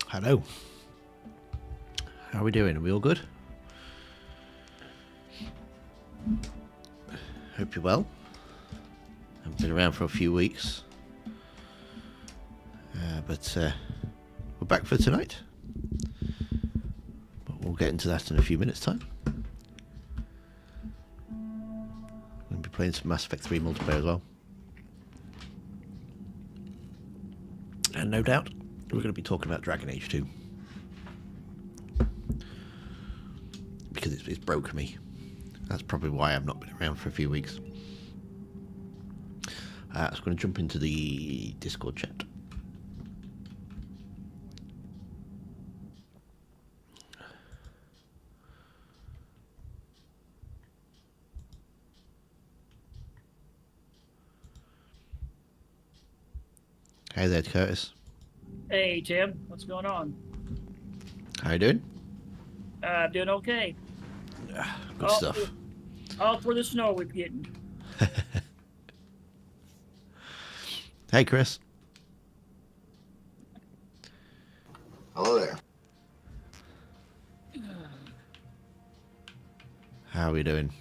Hello. How are we doing? Are we all good? Hope you're well. I've been around for a few weeks. But we're back for tonight. But we'll get into that in a few minutes' time. We'll be playing some Mass Effect 3 multiplayer as well. And no doubt, we're going to be talking about Dragon Age 2. Because it's broken me. That's probably why I've not been around for a few weeks. So I'm going to jump into the Discord chat. Hey there, Curtis. Hey, Tim. What's going on? How you doing? I'm doing okay. Good stuff. All for the snow we're getting. Hey, Chris. Hello there. How are we doing?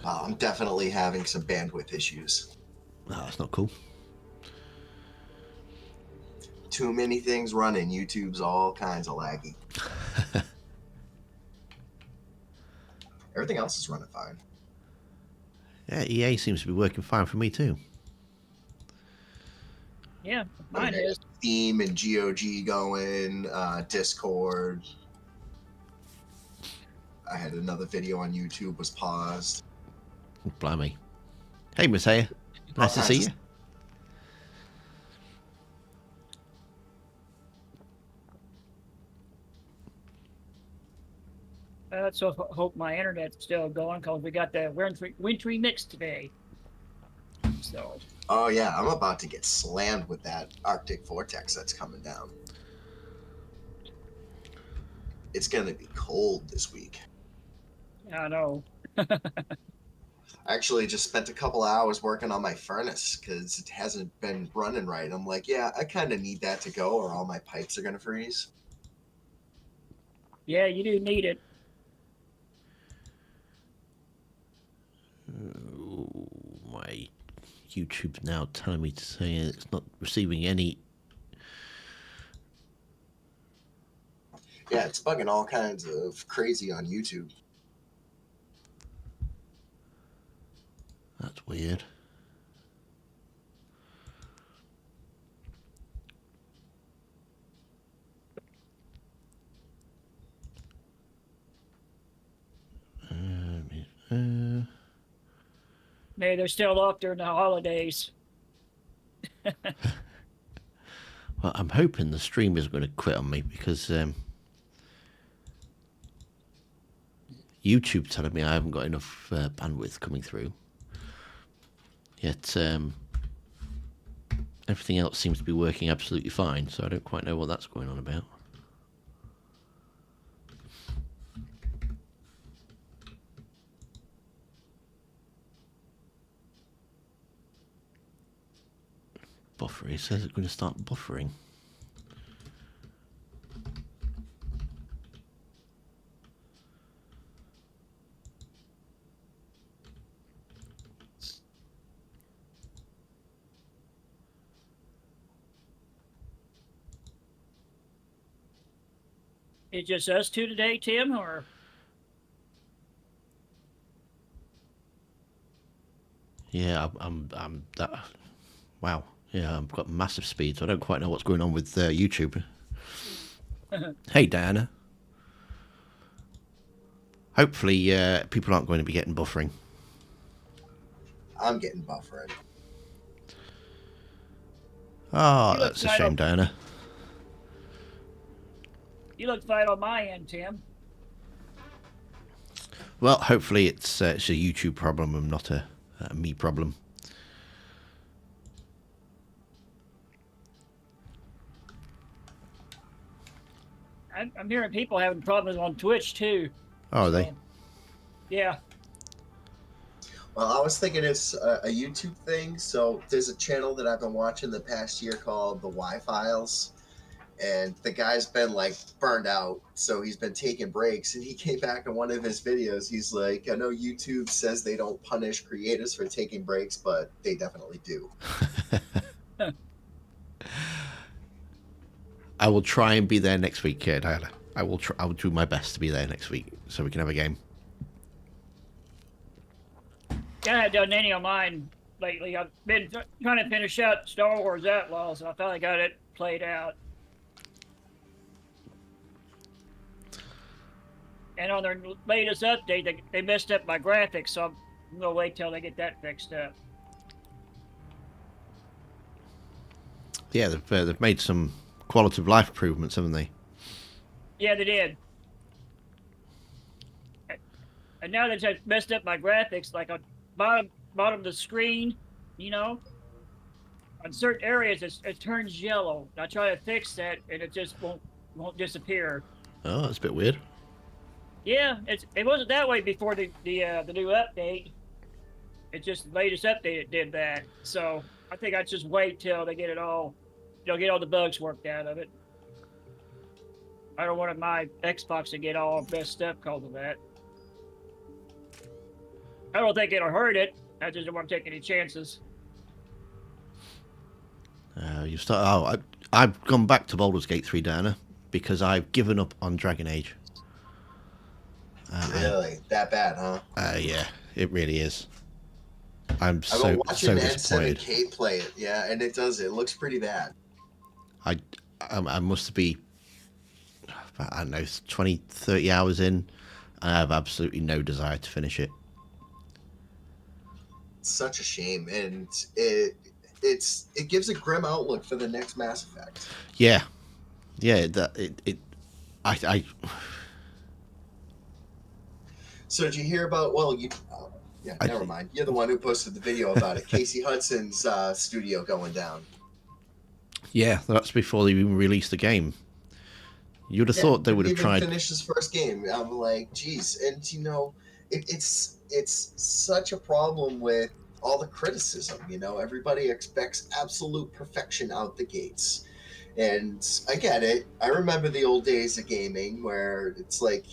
I'm definitely having some bandwidth issues. Oh, that's not cool. Too many things running. YouTube's all kinds of laggy. Everything else is running fine. Yeah, EA seems to be working fine for me too. Yeah, mine is. Steam and GOG going, Discord. I had another video on YouTube was paused. Oh, blimey. Hey, Miss Haya. Nice to see you. Let's hope my internet's still going because we got the wintry mix today. So. Oh yeah, I'm about to get slammed with that Arctic vortex that's coming down. It's gonna be cold this week. I know. I actually just spent a couple hours working on my furnace because it hasn't been running right. I'm like, yeah, I kind of need that to go or all my pipes are going to freeze. Yeah, you do need it. My YouTube's now telling me to say it's not receiving any. Yeah, it's bugging all kinds of crazy on YouTube. That's weird. Maybe they're still off during the holidays. Well, I'm hoping the stream is going to quit on me because YouTube telling me I haven't got enough bandwidth coming through. Yet everything else seems to be working absolutely fine, so I don't quite know what that's going on about. Buffering. It says it's going to start buffering. It's just us two today, Tim, or? Yeah, I'm that. Wow. Yeah, I've got massive speed, so I don't quite know what's going on with YouTube. Hey, Diana. Hopefully, people aren't going to be getting buffering. I'm getting buffering. Oh, that's a shame, Diana. You look fine on my end, Tim. Well, hopefully it's a YouTube problem and not a me problem. I'm hearing people having problems on Twitch too. Oh, are they? So, yeah. Well, I was thinking it's a YouTube thing. So there's a channel that I've been watching the past year called The Y Files, and the guy's been like burned out, so he's been taking breaks. And he came back in one of his videos. He's like, "I know YouTube says they don't punish creators for taking breaks, but they definitely do." I will try and be there next week, Diana. I will try. I will do my best to be there next week so we can have a game. I haven't done any of mine lately. I've been trying to finish out Star Wars Outlaws, and I finally got it played out. And on their latest update, they messed up my graphics, so I'm gonna wait till they get that fixed up. Yeah, they've made some quality of life improvements, haven't they? Yeah, they did. And now they just messed up my graphics, like on bottom of the screen, you know. On certain areas, it turns yellow. I try to fix that, and it just won't disappear. Oh, that's a bit weird. Yeah, it wasn't that way before the new update. It's just the latest update that did that. So I think I'd just wait till they get it all, get all the bugs worked out of it. I don't want my Xbox to get all messed up because of that. I don't think it'll hurt it. I just don't want to take any chances. I've gone back to Baldur's Gate 3, Diana, because I've given up on Dragon Age. Really? That bad, huh? Yeah, it really is. I'm I've so been watching disappointed. N7K play it, yeah, and it looks pretty bad. I must be, I don't know, 20, 30 hours in, and I have absolutely no desire to finish it. It's such a shame, and it gives a grim outlook for the next Mass Effect. Yeah, So did you hear about? Well, never mind. You're the one who posted the video about it. Casey Hudson's studio going down. Yeah, that's before they even released the game. You'd have thought they would have tried. Finish his first game. I'm like, geez, and it's such a problem with all the criticism. Everybody expects absolute perfection out the gates, and I get it. I remember the old days of gaming where it's like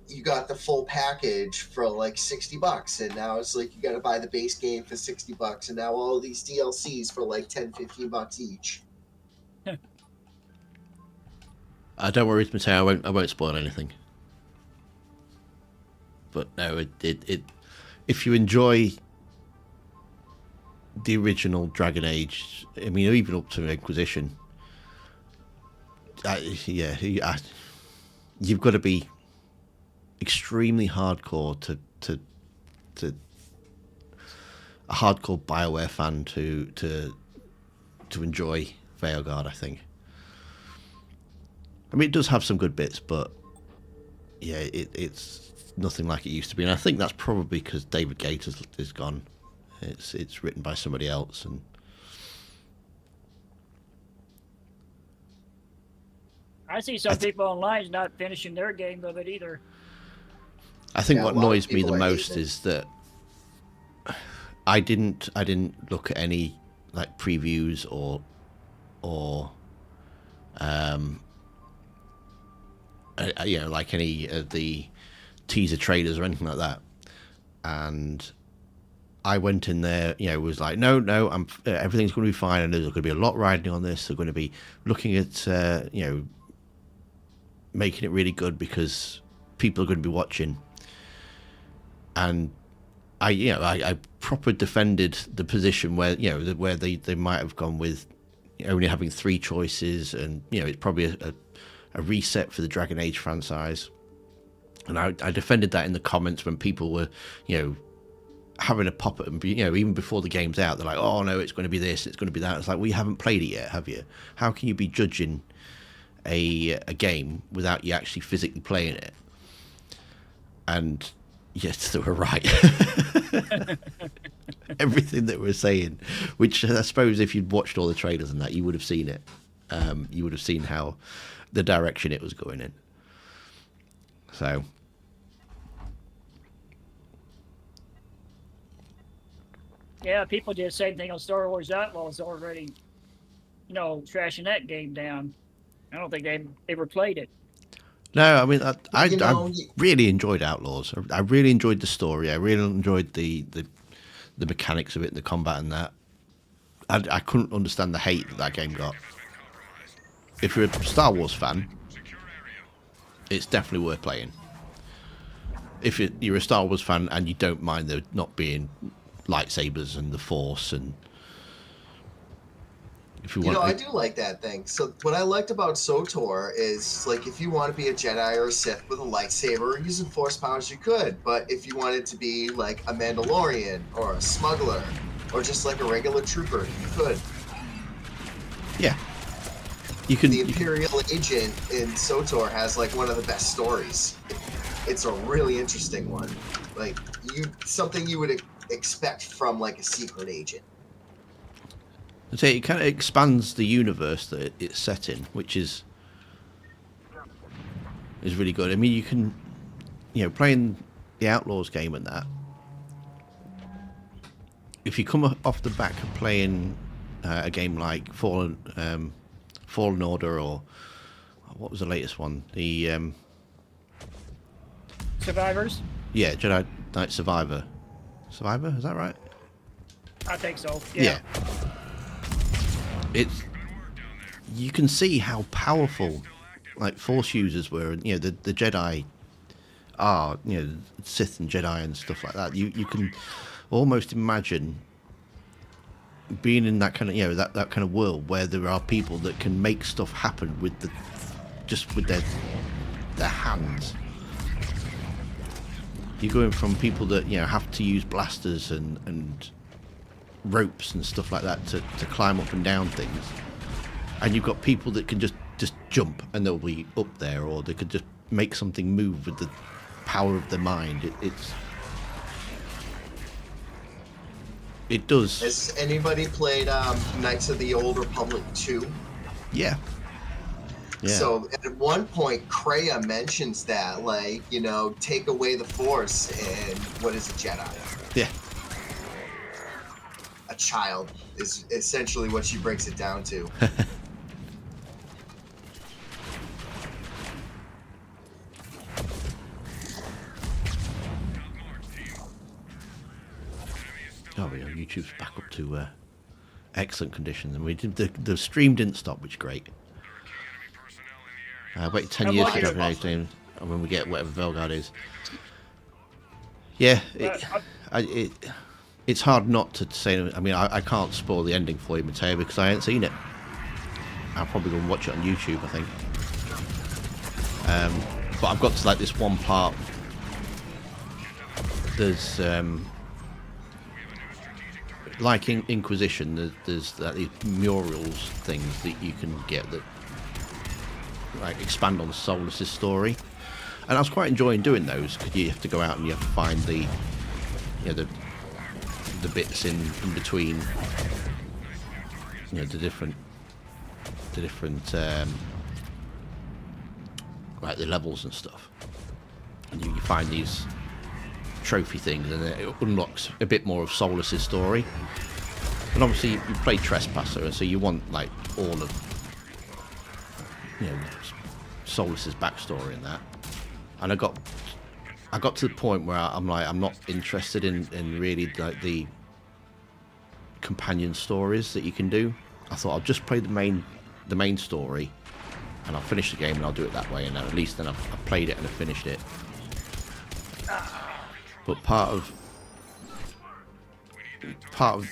you got the full package for like $60, and now it's like you got to buy the base game for $60, and now all these DLCs for like $10-15 each. Don't worry, Mateo. I won't spoil anything. But no, if you enjoy the original Dragon Age, I mean, even up to Inquisition, you've got to be extremely hardcore to a hardcore BioWare fan to enjoy Veilguard, I think. I mean, it does have some good bits, but yeah, it's nothing like it used to be, and I think that's probably because David Gate is gone. It's written by somebody else, and I see some people online not finishing their game of it either. I think what annoys me the most is that I didn't look at any like previews or like any of the teaser trailers or anything like that, and I went in there, was like, no, everything's going to be fine, and there's going to be a lot riding on this. They're going to be looking at making it really good because people are going to be watching. And I proper defended the position where where they might have gone with only having 3 choices, and it's probably a reset for the Dragon Age franchise. And I defended that in the comments when people were having a pop at them, even before the game's out. They're like, oh no, it's going to be this, it's going to be that. It's like, well, you haven't played it yet, have you? How can you be judging a game without you actually physically playing it? And yes, they were right. Everything that we're saying, which I suppose if you'd watched all the trailers and that, you would have seen it. You would have seen how the direction it was going in. So Yeah, people did the same thing on Star Wars Outlaws already. Trashing that game down. I don't think they ever played it. no, I mean You know, I really enjoyed Outlaws. I really enjoyed the story. I really enjoyed the mechanics of it, the combat, and that. I couldn't understand the hate that game got. If you're a Star Wars fan, it's definitely worth playing. If you're a Star Wars fan and you don't mind there not being lightsabers and the Force, and if you want, I do like that thing. So what I liked about SWTOR is like if you want to be a Jedi or a Sith with a lightsaber using Force powers, you could. But if you wanted to be like a Mandalorian or a smuggler or just like a regular trooper, you could. yeah, you can. The Imperial agent in SWTOR has like one of the best stories. It's a really interesting one. Like something you would expect from like a secret agent. So it kind of expands the universe that it's set in, which is really good. I mean, you can, playing the Outlaws game and that. If you come off the back of playing a game like Fallen Order, or what was the latest one? The Survivors? yeah, Jedi Knight Survivor. Survivor, is that right? I think so. Yeah. You can see how powerful like Force users were, and the Jedi are, Sith and Jedi and stuff like that. You can almost imagine being in that kind of that kind of world where there are people that can make stuff happen with with their hands. You're going from people that have to use blasters and ropes and stuff like that to climb up and down things, and you've got people that can just jump and they'll be up there, or they could just make something move with the power of their mind. It does. Has anybody played Knights of the Old Republic 2? Yeah. So at one point, Kreia mentions that, like, take away the Force, and what is a Jedi? Yeah. A child is essentially what she breaks it down to. Oh, yeah, YouTube's back up to excellent conditions, and we did the stream didn't stop, which is great. Wait 10 years to have an game when we get whatever Velgard is. Yeah, it's hard not to say. I mean, I can't spoil the ending for you, Mateo, because I ain't seen it. I'll probably go and watch it on YouTube, I think. But I've got to like this one part. There's like in Inquisition, there's these murals things that you can get that like expand on Solus's story, and I was quite enjoying doing those because you have to go out and you have to find the bits in between, the different like the levels and stuff, and you find these trophy things, and it unlocks a bit more of Solus's story. And obviously you play Trespasser, so you want like all of Solus's backstory in that. And I got to the point where I'm like, I'm not interested in really like the companion stories that you can do. I thought I'll just play the main story, and I'll finish the game and I'll do it that way, and at least then I've played it and I've finished it. But part of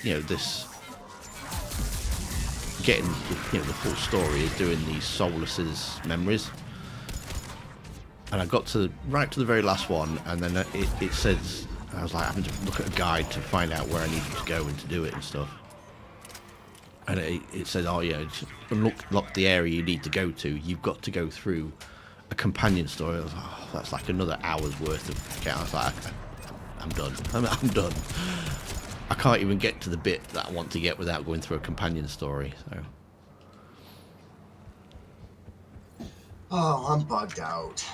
this getting the full story is doing these Solus's memories, and I got right to the very last one, and then it says, I was like having to look at a guide to find out where I needed to go and to do it and stuff, and it says, oh yeah, unlock the area you need to go to. You've got to go through a companion story. I was like, oh, that's like another hour's worth of. I was like, I'm done. I'm done. I can't even get to the bit that I want to get without going through a companion story. So. Oh, I'm bugged out.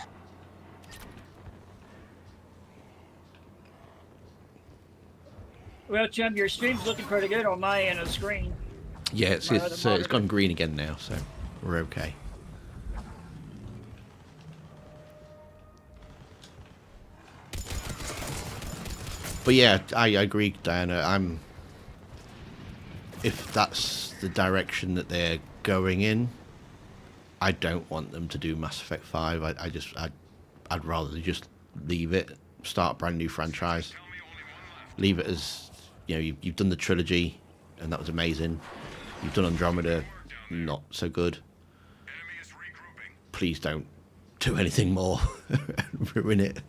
Well, Chum, your stream's looking pretty good on my end of the screen. Yeah, it's gone green again now, so we're okay. But yeah, I agree, Diana. If that's the direction that they're going in, I don't want them to do Mass Effect 5. I'd rather just leave it, start a brand new franchise, leave it as, you know, you've done the trilogy, and that was amazing. You've done Andromeda, not so good. Please don't do anything more and ruin it.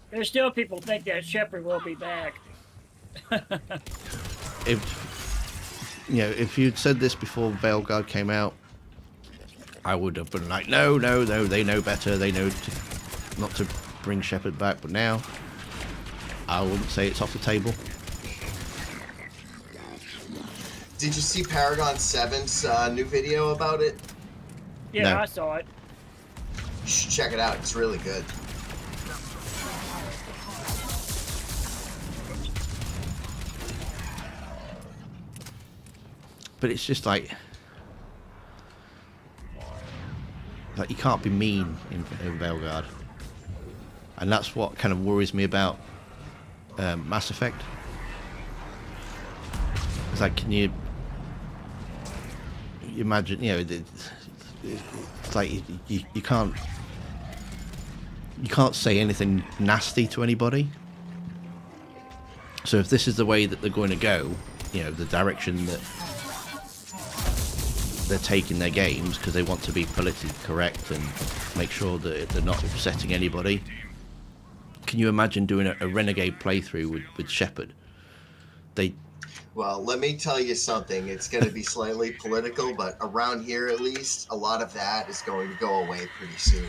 There's still people think that Shepard will be back. If you'd said this before Veilguard came out, I would have been like, no, they know better. They know not to bring Shepard back. But now, I wouldn't say it's off the table. Did you see Paragon 7's new video about it? Yeah, No. I saw it. You should check it out. It's really good. But it's just like you can't be mean in Veilguard, and that's what kind of worries me about Mass Effect. It's like, can you imagine? You know, it's like you can't say anything nasty to anybody. So if this is the way that they're going to go, you know, the direction that they're taking their games, because they want to be politically correct and make sure that they're not upsetting anybody. Can you imagine doing a Renegade playthrough with Shepard? Well, let me tell you something. It's going to be slightly political, but around here at least, a lot of that is going to go away pretty soon.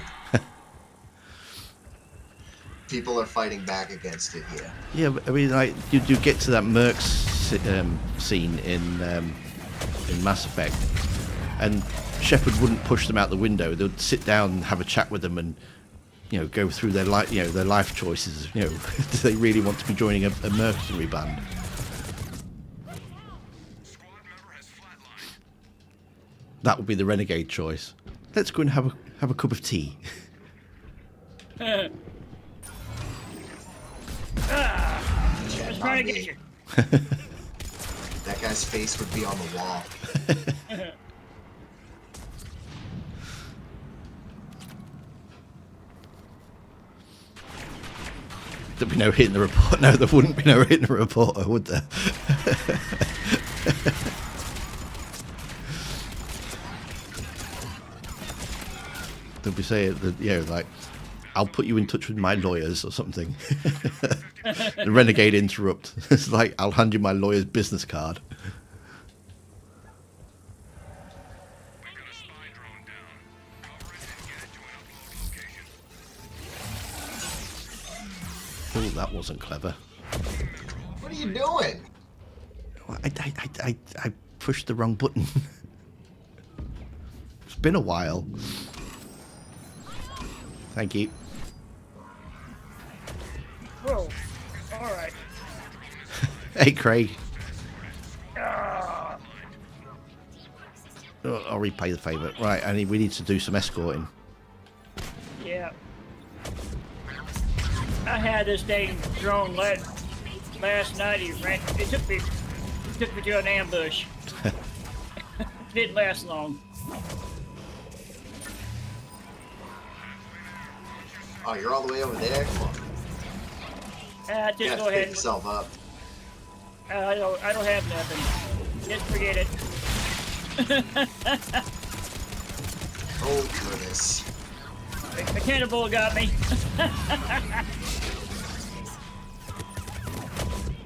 People are fighting back against it here. Yeah, but I mean, like you get to that Mercs scene in Mass Effect, and Shepard wouldn't push them out the window. They'd sit down and have a chat with them, and go through their life choices. Do they really want to be joining a mercenary band? That would be the Renegade choice. Let's go and have a cup of tea. I was trying to get you. That guy's face would be on the wall. There'd be no hitting the report. No, there wouldn't be no hitting the reporter, would there? They'd be saying that, like, I'll put you in touch with my lawyers or something. The Renegade interrupt. It's like, I'll hand you my lawyer's business card. Oh, that wasn't clever. What are you doing? I pushed the wrong button. It's been a while. Thank you. Whoa. All right. Hey, Craig. Ah. Oh, I'll repay the favour. Right, we need to do some escorting. Yeah. I had this dang drone last night. It took me to an ambush. Didn't last long. Oh, you're all the way over there? Come on. Just You go gotta pick ahead. yourself up. I don't have nothing. Just forget it. Oh, goodness. The cannibal got me.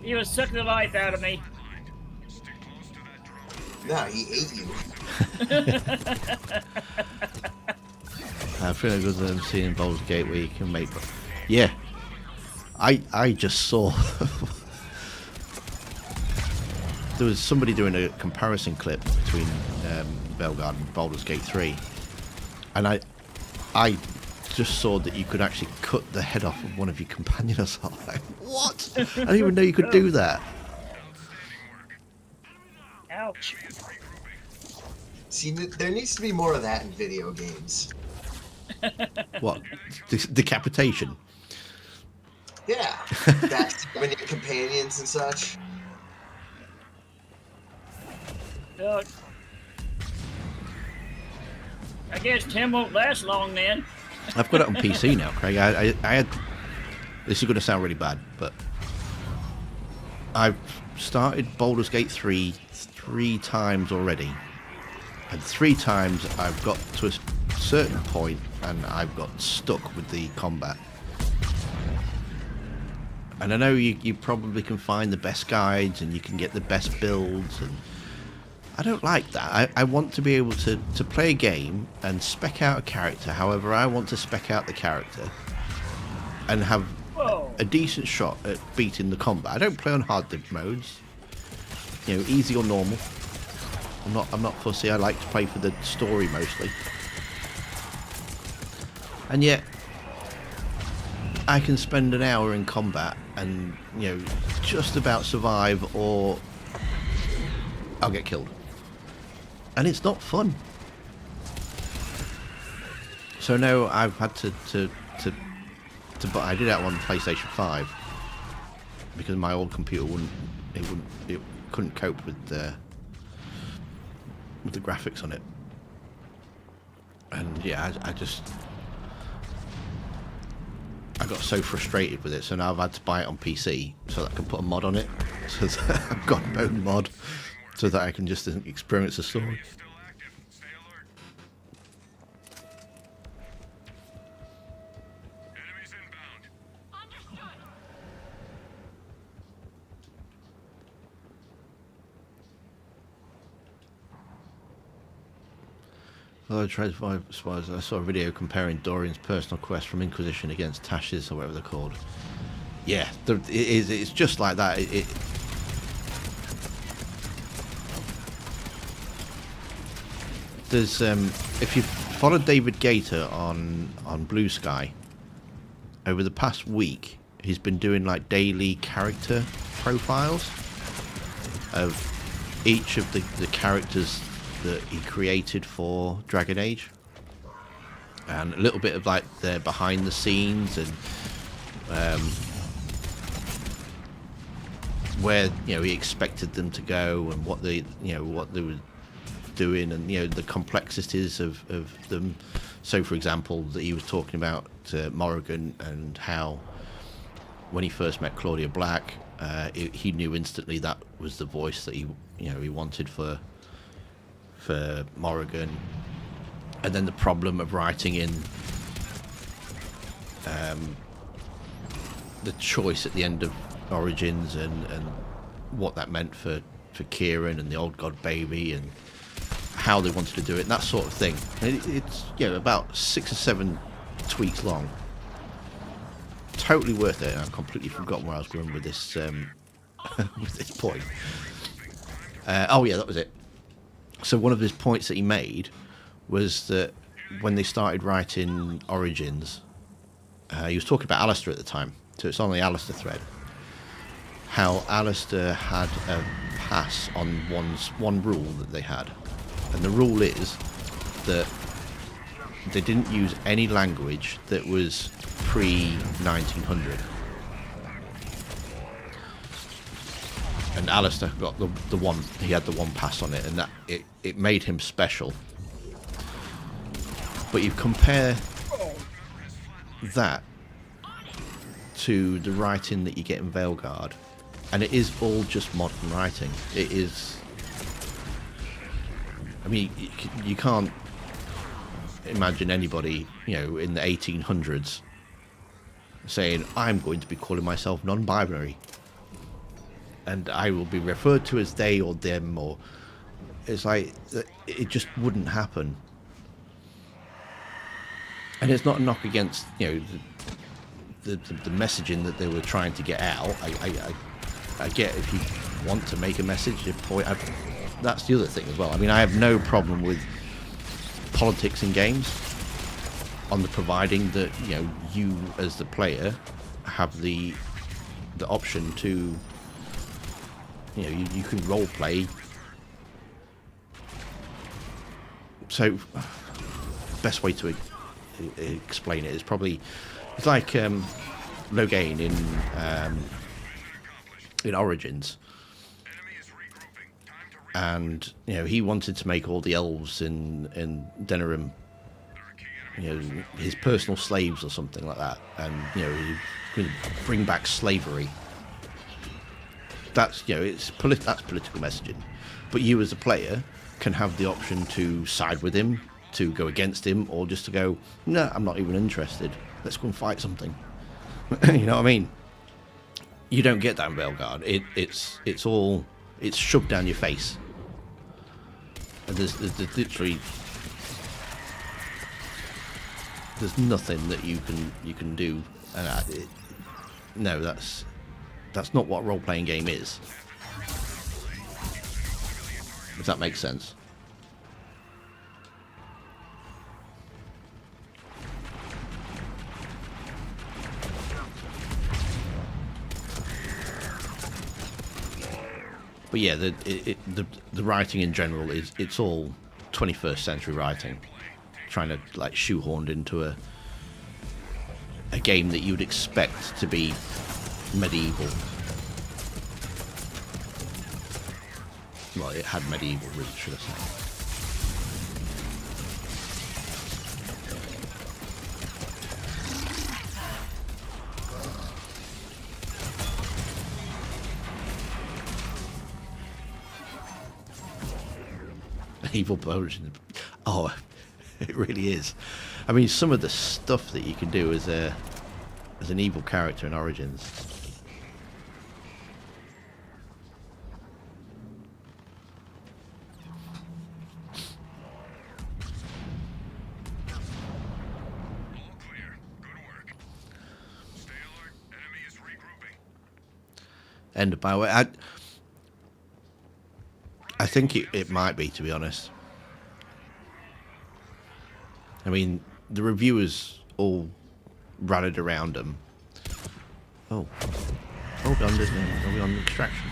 He was sucking the life out of me. No, he ate you. I feel like there's a scene in Baldur's Gate where you can make... Yeah. I just saw... There was somebody doing a comparison clip between Veilguard and Baldur's Gate 3. And I just saw that you could actually cut the head off of one of your companions. I was like, what? I didn't even know you could do that. Ouch. See, there needs to be more of that in video games. What? Decapitation? Yeah, backstabbing your companions and such. Look. I guess Tim won't last long then. I've got it on PC now, Craig. I had. This is going to sound really bad, but I've started Baldur's Gate 3 3 times already, and 3 times I've got to a certain point and I've got stuck with the combat. And I know you probably can find the best guides and you can get the best builds, and I don't like that. I want to be able to play a game and spec out a character however I want to spec out the character and have a decent shot at beating the combat. I don't play on hard modes. You know, easy or normal. I'm not fussy. I like to play for the story mostly. And yet I can spend an hour in combat and, you know, just about survive, or I'll get killed. And it's not fun. So no, I've had to but I did that on PlayStation 5 because my old computer it couldn't cope with the graphics on it. And yeah, I got so frustrated with it, so now I've had to buy it on PC so that I can put a mod on it. So that I've got my own mod so that I can just experience the story. Although I tried to find spies, I saw a video comparing Dorian's personal quest from Inquisition against Tash's, or whatever they're called. Yeah, it's just like that. There's if you follow David Gator on Blue Sky, over the past week he's been doing like daily character profiles of each of the characters that he created for Dragon Age, and a little bit of like their behind the scenes and where, you know, he expected them to go and what they were doing, and, you know, the complexities of them. So for example, that he was talking about Morrigan, and how when he first met Claudia Black, he knew instantly that was the voice that he wanted for Morrigan. And then the problem of writing in the choice at the end of Origins, and what that meant for Kieran and the Old God Baby, and how they wanted to do it, and that sort of thing. And it's, you know, about 6 or 7 tweets long. Totally worth it. I've completely forgotten where I was going with this with this point. Oh yeah, that was it. So one of his points that he made was that when they started writing Origins, he was talking about Alistair at the time, so it's on the Alistair thread, how Alistair had a pass on one rule that they had, and the rule is that they didn't use any language that was pre-1900. And Alistair got the one, he had the one pass on it, and that it made him special. But you compare that to the writing that you get in Veilguard, and it is all just modern writing. It is, I mean, you can't imagine anybody, you know, in the 1800s saying, I'm going to be calling myself non-binary, and I will be referred to as they or them, or it's like, it just wouldn't happen. And it's not a knock against, you know, the messaging that they were trying to get out. I get if you want to make a message, that's the other thing as well. I mean, I have no problem with politics in games. on the providing that you as the player have the option to you can role play. So best way to explain it is probably it's like Loghain in Origins, and he wanted to make all the elves in Denerim his personal slaves or something like that, and he could bring back slavery. That's that's political messaging, but you as a player can have the option to side with him, to go against him, or just to go, no, I'm not even interested. Let's go and fight something. You know what I mean? You don't get that in Veilguard. It's shoved down your face. And there's literally there's nothing that you can do. And no, that's not what a role-playing game is. If that makes sense. But yeah, the writing in general it's all 21st century writing, trying to like shoehorned into a game that you'd expect to be medieval. Well, it had medieval roots, should I say. Evil version. Oh, it really is. I mean, some of the stuff that you can do as an evil character in Origins. End of Bioware. I think it might be, to be honest. I mean, the reviewers all rallied around them. Oh, hold on, are we on Extraction?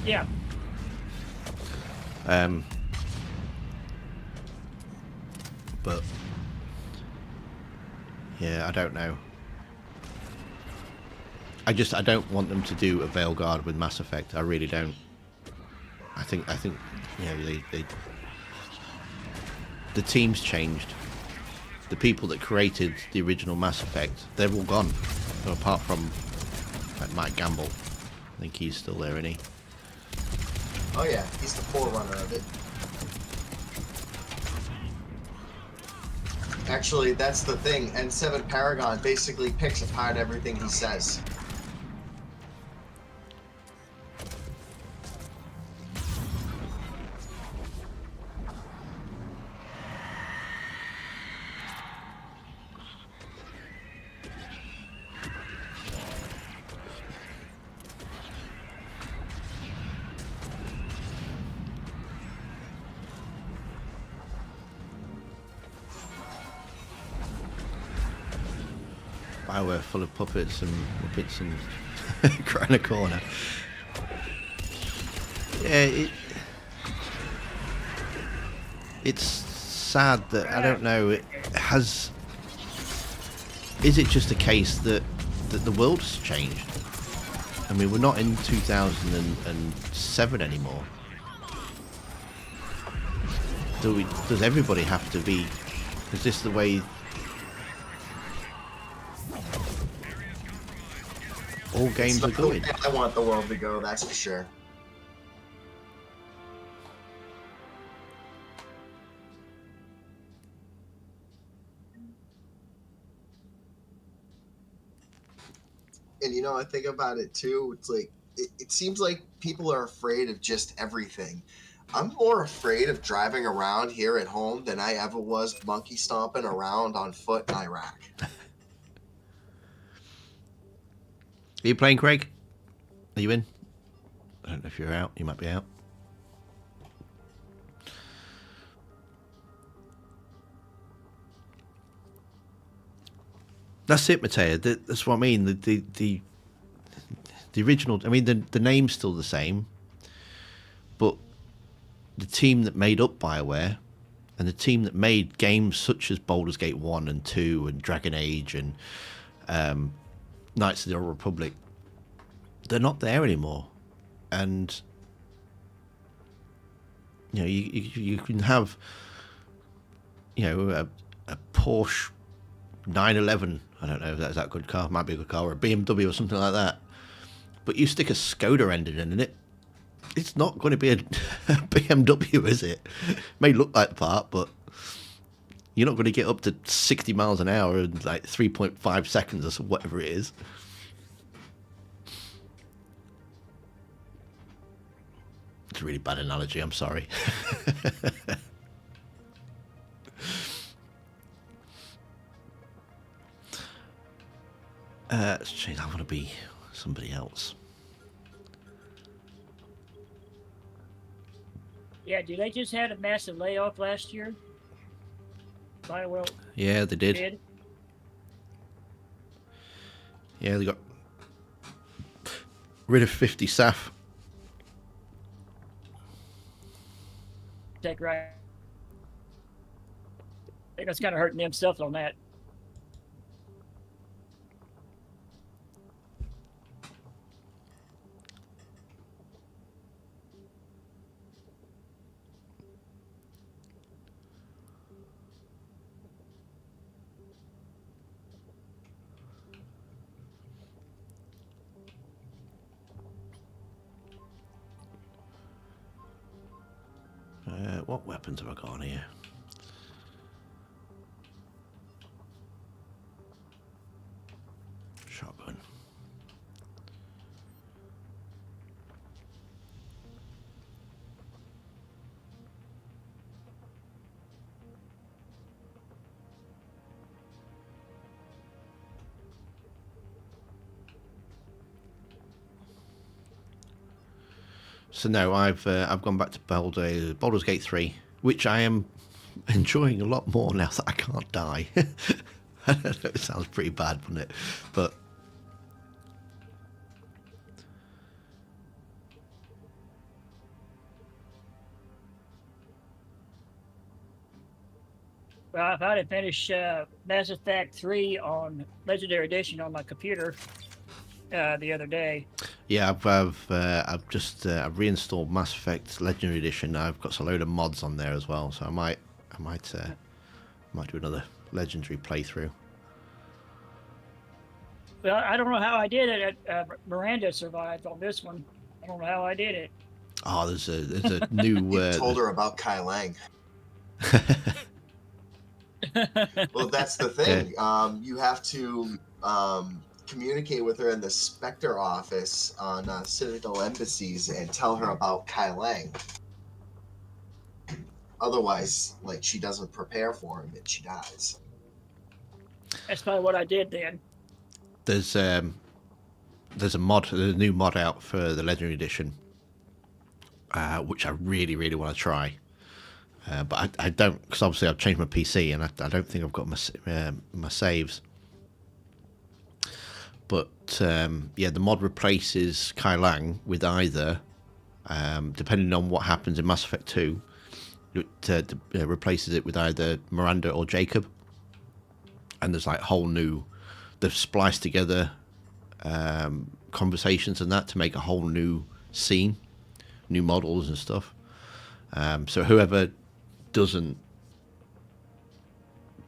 Yeah. But yeah, I don't know. I don't want them to do a Veilguard with Mass Effect. I really don't. I think the team's changed. The people that created the original Mass Effect, they're all gone. Well, apart from like Mike Gamble. I think he's still there, isn't he? Oh yeah, he's the forerunner of it. Actually, that's the thing. N7 Paragon basically picks apart everything he says. Bioware full of puppets and muppets and cry in a corner. Yeah, it's sad that I don't know. It has. Is it just a case that the world's changed? I mean, we're not in 2007 anymore. Does everybody have to be? Is this the way? All games are going. I want the world to go, that's for sure. And I think about it too, it's like, it seems like people are afraid of just everything. I'm more afraid of driving around here at home than I ever was monkey stomping around on foot in Iraq. Are you playing, Craig? Are you in? I don't know if you're out. You might be out. That's it, Mateo. That's what I mean. The original. I mean, the name's still the same, but the team that made up BioWare and the team that made games such as Baldur's Gate 1 and 2 and Dragon Age and Knights of the Old Republic, they're not there anymore. And you know, you can have, you know, a Porsche 911. I don't know if that's that good car. Might be a good car, or a BMW or something like that. But you stick a Skoda engine in it, it's not going to be a BMW, is it? It may look like the part, but you're not going to get up to 60 miles an hour in like 3.5 seconds or whatever it is. It's a really bad analogy, I'm sorry. Jeez, I want to be somebody else. Yeah, did they just had a massive layoff last year? BioWare Yeah, they did. did. Yeah, they got rid of 50 staff. Take right. I think that's kind of hurting them stuff on that. What weapons have I got on here? Shotgun. So no, I've gone back to Baldur's Gate 3, which I am enjoying a lot more now that I can't die. I don't know, it sounds pretty bad, doesn't it? But Well, if I had finished Mass Effect 3 on Legendary Edition on my computer the other day. yeah, I've just I've reinstalled Mass Effect Legendary Edition. I've got a load of mods on there as well, so I might do another Legendary playthrough. Well, I don't know how I did it. Miranda survived on this one. I don't know how I did it. Oh, there's a new. Told her about Kai Lang. Well, that's the thing. You have to communicate with her in the Spectre office on Citadel Embassies and tell her about Kai Lang. Otherwise, like, she doesn't prepare for him and she dies. That's probably what I did then. There's a new mod out for the Legendary Edition, which I really, really want to try. But I don't, because obviously I've changed my PC and I don't think I've got my saves. But yeah, the mod replaces Kai Lang with either, depending on what happens in Mass Effect 2, it replaces it with either Miranda or Jacob. And there's like whole new, they've spliced together conversations and that to make a whole new scene, new models and stuff. So whoever doesn't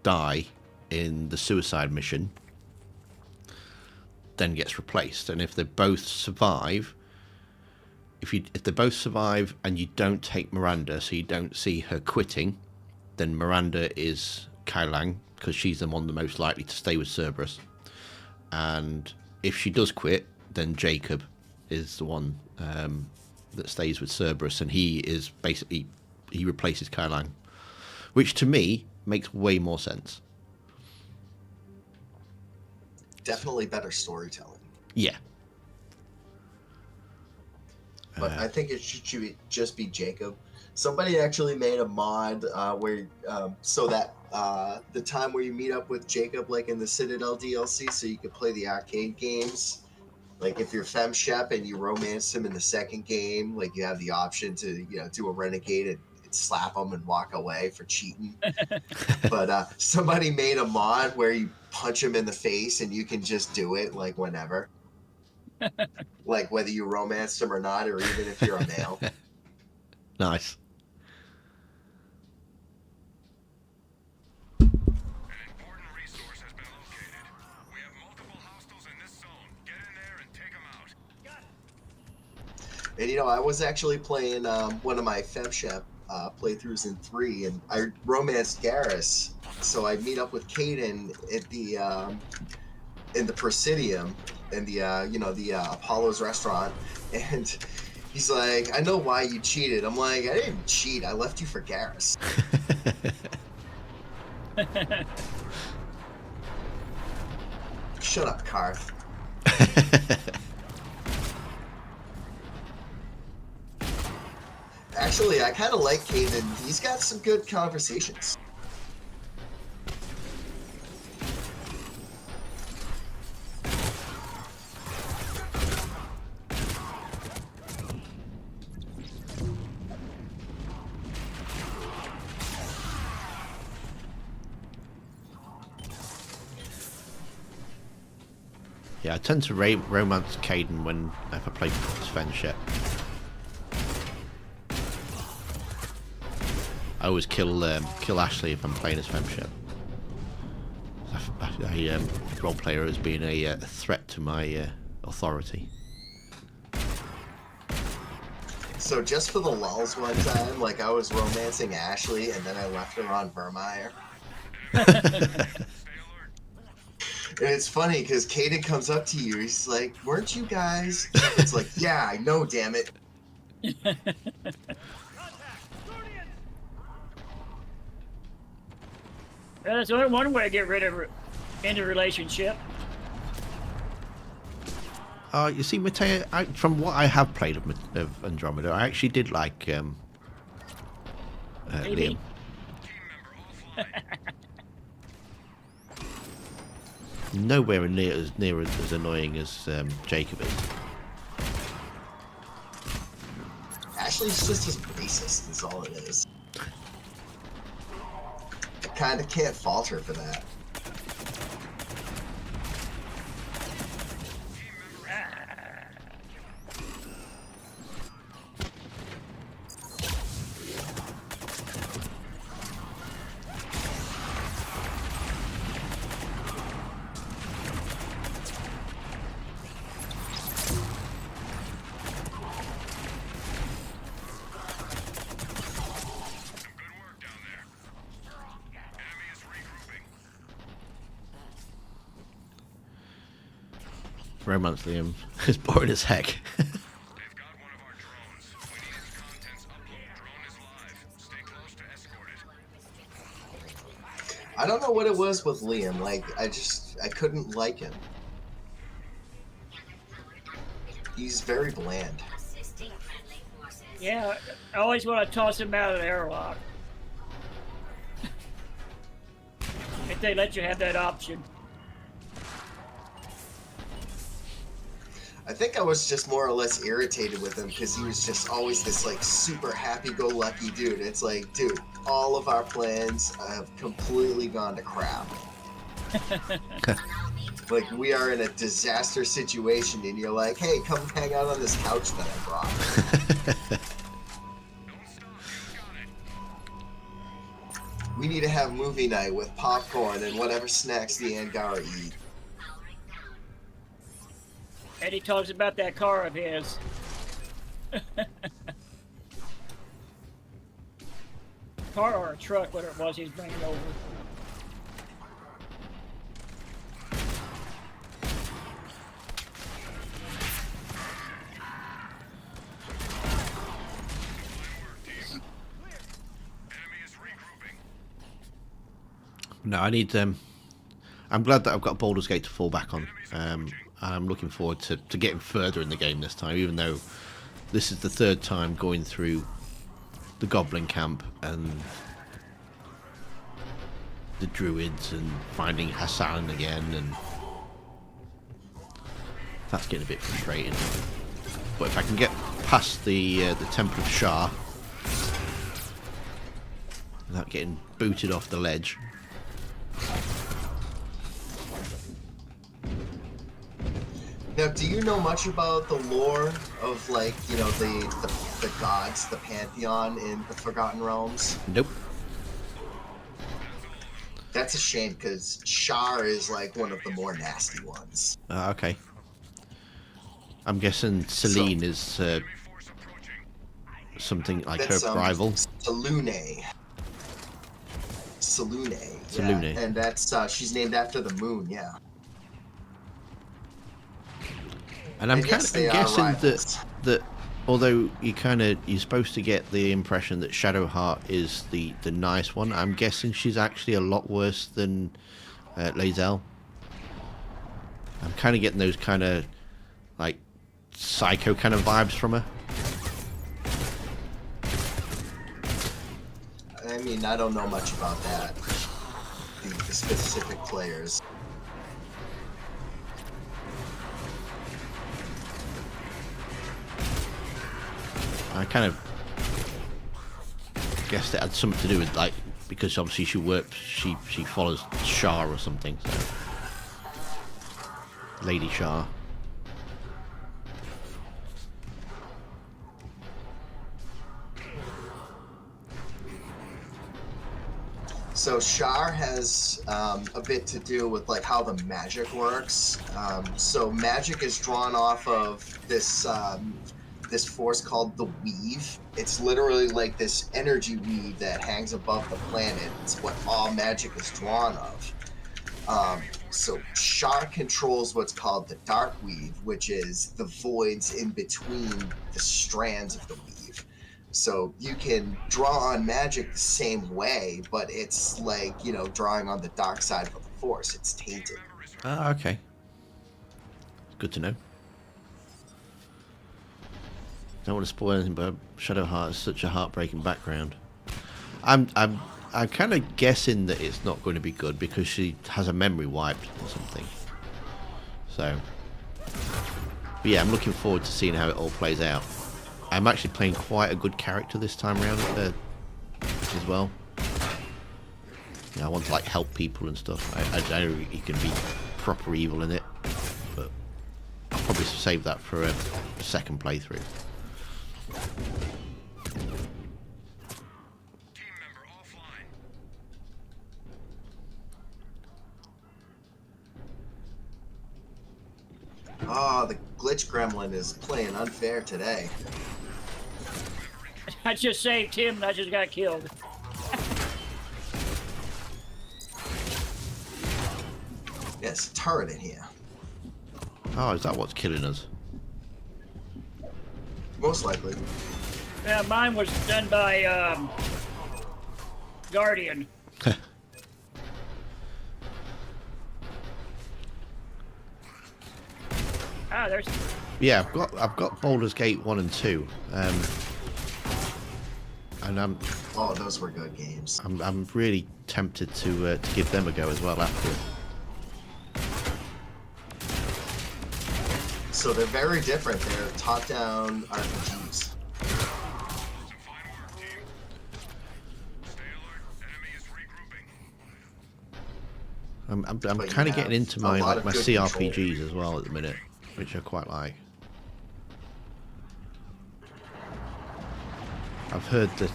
die in the suicide mission then gets replaced, and if they both survive, if they both survive and you don't take Miranda, so you don't see her quitting, then Miranda is Kai Lang because she's the one the most likely to stay with Cerberus, and if she does quit, then Jacob is the one that stays with Cerberus, and he is basically, he replaces Kai Lang, which to me makes way more sense. Definitely better storytelling. Yeah. But I think it should just be Jacob, Somebody actually made a mod where so that the time where you meet up with Jacob, like in the Citadel DLC, so you could play the arcade games. Like if you're Fem Shep and you romance him in the second game, like you have the option to do a renegade and slap him and walk away for cheating. But somebody made a mod where you punch him in the face and you can just do it like whenever, like whether you romanced him or not, or even if you're a male. Nice. Important resource has been located. We have multiple hostiles in this zone. Get in there and take them out. And I was actually playing one of my FemShep playthroughs in 3, and I romanced Garrus. So I meet up with Caden at the in the Presidium in the the Apollo's restaurant, and he's like, "I know why you cheated." I'm like, "I didn't cheat. I left you for Garrus." Shut up, Karth. Actually, I kind of like Caden. He's got some good conversations. Yeah, I tend to romance Caden when I play Sven Shep. I always kill Ashley if I'm playing as Femship. I role player as being a threat to my authority. So just for the lulz one time, like I was romancing Ashley and then I left her on Vermeer. And it's funny because Caden comes up to you, he's like, "Weren't you guys?" It's like, "Yeah, I know, damn it." Well, there's only one way to get rid of any relationship. You see, Mateo, from what I have played of Andromeda, I actually did like Liam. Nowhere near as annoying as Jacob is. Ashley's just as racist, is all it is. I kind of can't fault her for that. Romance Liam is boring as heck. They've got one of our drones. We need its contents upload. Drone is live. Stay close to escort it. I don't know what it was with Liam. Like, I couldn't like him. He's very bland. Yeah, I always want to toss him out of the airlock. If they let you have that option. I think I was just more or less irritated with him because he was just always this like super happy-go-lucky dude. It's like, dude, all of our plans have completely gone to crap. Like, we are in a disaster situation and you're like, hey, come hang out on this couch that I brought. We need to have movie night with popcorn and whatever snacks the Angara eat. And he talks about that car of his. Car or a truck, whatever it was he's bringing over. No, I need I'm glad that I've got Baldur's Gate to fall back on. I'm looking forward to getting further in the game this time, even though this is the third time going through the goblin camp and the druids and finding Hassan again, and that's getting a bit frustrating. But if I can get past the Temple of Shah without getting booted off the ledge. Now, do you know much about the lore of, like, you know, the gods, the pantheon in the Forgotten Realms? Nope. That's a shame, because Shar is, like, one of the more nasty ones. Okay. I'm guessing Selene is something like That's, her rival. Selune. Selune. Selune. Yeah. And that's, she's named after the moon, yeah. And I'm And kind yes, of they are guessing rivals. that although you're supposed to get the impression that Shadowheart is the nice one, I'm guessing she's actually a lot worse than Lae'zel. I'm kind of getting those kind of like psycho kind of vibes from her. I mean, I don't know much about that. The specific players. I kind of guessed it had something to do with, like, because obviously she follows Shah or something. So. Lady Shah. So Shar has a bit to do with like how the magic works. So magic is drawn off of this this force called the Weave. It's literally like this energy weave that hangs above the planet. It's what all magic is drawn of. So Shar controls what's called the Dark Weave, which is the voids in between the strands of the weave. So you can draw on magic the same way, but it's like, you know, drawing on the dark side of the force. It's tainted. Ah, okay. Good to know. Don't want to spoil anything, but Shadowheart has such a heartbreaking background. I'm kind of guessing that it's not going to be good because she has a memory wiped or something. So, but yeah, I'm looking forward to seeing how it all plays out. I'm actually playing quite a good character this time around as well. You know, I want to like help people and stuff. I know you can be proper evil in it, but I'll probably save that for a second playthrough. Team member offline. Oh, the glitch gremlin is playing unfair today. I just saved him and I just got killed. Yes, turret in here. Oh, is that what's killing us? Most likely. Yeah, mine was done by Guardian. Ah, there's. Yeah, I've got Baldur's Gate 1 and 2. And Oh, those were good games. I'm really tempted to give them a go as well after. So they're very different. They're top-down RPGs. Some fine work, team. Stay alert. Enemy is regrouping. I'm But you kind of have getting into a my lot like of my good CRPGs as well at the minute, which I quite like. I've heard that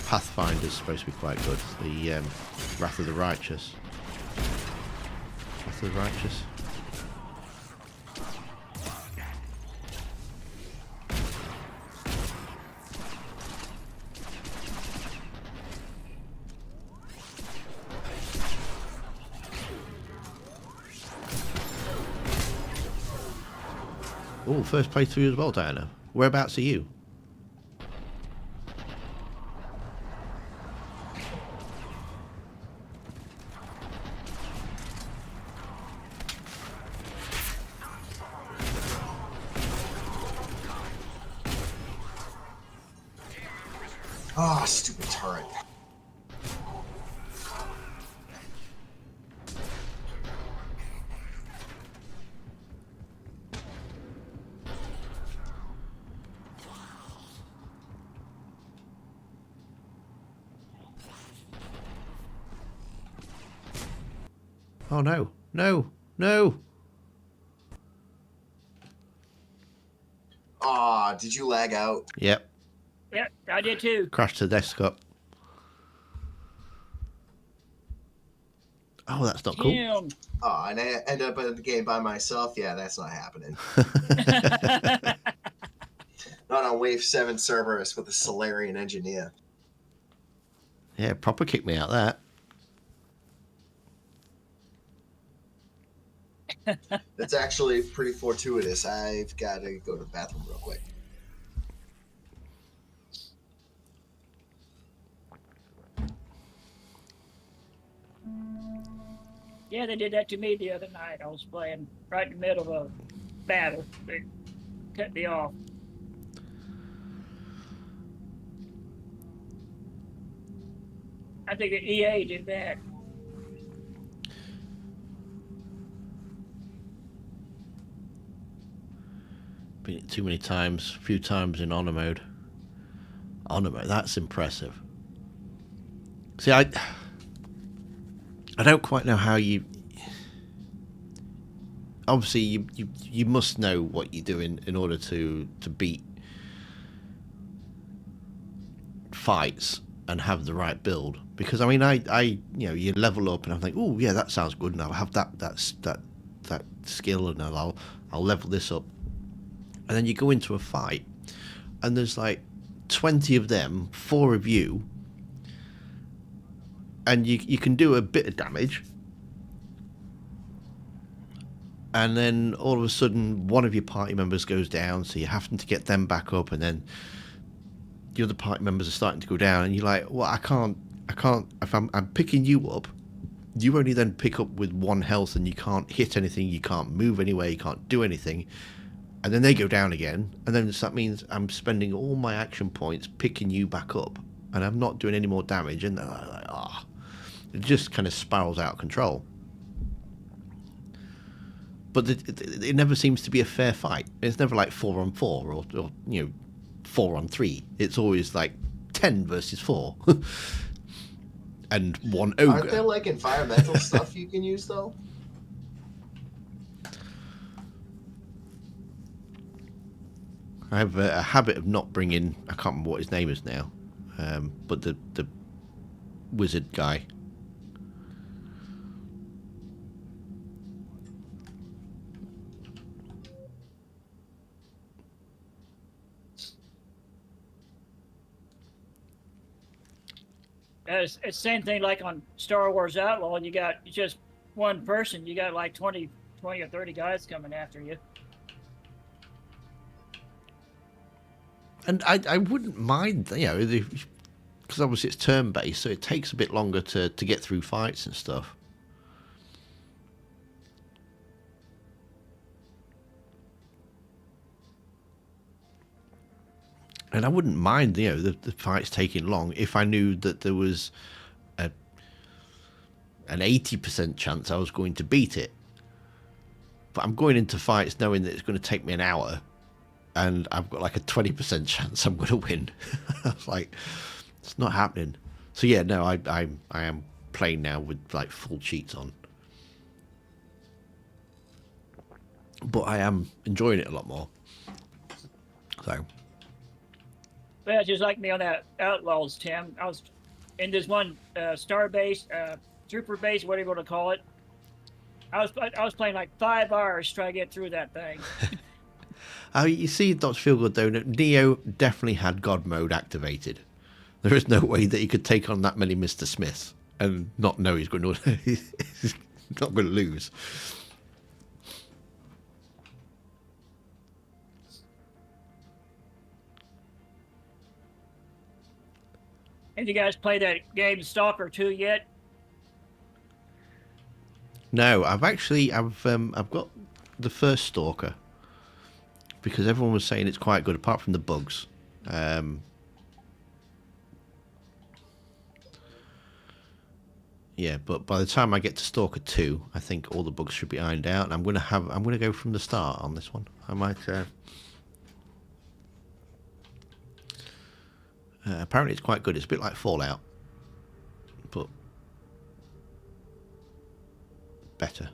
Pathfinder's supposed to be quite good. The Wrath of the Righteous. Wrath of the Righteous. Oh, first playthrough as well, Diana. Whereabouts are you? Ah, stupid turret. Oh no, no, no. Ah, did you lag out? Yep, Yep, I did too. crashed the desktop. Oh, that's not cool. Damn. Oh, and I end up in the game by myself? Yeah, that's not happening. Not on Wave 7 Cerberus with a Solarian engineer. Yeah, proper kicked me out that. That's actually pretty fortuitous. I've got to go to the bathroom real quick. Yeah, they did that to me the other night. I was playing right in the middle of a battle. They cut me off. I think the EA did that. Been it too many times, a few times in honor mode. Honor mode, that's impressive. See, I don't quite know how you. Obviously, you must know what you're doing in order to beat fights and have the right build. Because I mean, I you level up and I'm like, oh yeah, that sounds good, and I'll have that skill, and I'll level this up. And then you go into a fight, and there's like 20 of them, 4 of you, and you can do a bit of damage, and then all of a sudden one of your party members goes down, so you're having to get them back up, and then the other party members are starting to go down, and you're like, well, I can't. If I'm picking you up, you only then pick up with 1 health, and you can't hit anything, you can't move anywhere, you can't do anything. And then they go down again, and then that means I'm spending all my action points picking you back up, and I'm not doing any more damage, and they're like, ah, it just kind of spirals out of control. But it never seems to be a fair fight. It's never like 4 on 4 or 4 on 3. It's always like 10 versus 4, and 1 ogre. Aren't there like environmental stuff you can use though? I have a habit of not bringing. I can't remember what his name is now, but the wizard guy. It's the same thing like on Star Wars Outlaw. You got just one person. You got like 20 or 30 guys coming after you. And I wouldn't mind, because obviously it's turn based, so it takes a bit longer to get through fights and stuff. And I wouldn't mind, the fights taking long if I knew that there was an 80% chance I was going to beat it. But I'm going into fights knowing that it's going to take me an hour, and I've got like a 20% chance I'm going to win. I was like, it's not happening. So yeah, no, I am playing now with like full cheats on. But I am enjoying it a lot more. So. Yeah, just like me on that Outlaws, Tim. I was in this one star base, trooper base, whatever you want to call it. I was playing like 5 hours trying to get through that thing. Oh, you see, Dr. Feelgood though, Neo definitely had God mode activated. There is no way that he could take on that many Mr. Smiths and not know he's going to he's not going to lose. Have you guys played that game Stalker 2 yet? No, I've got the first Stalker because everyone was saying it's quite good apart from the bugs. Yeah, but by the time I get to Stalker 2, I think all the bugs should be ironed out. And I'm gonna go from the start on this one. I might. Apparently, it's quite good. It's a bit like Fallout, but better.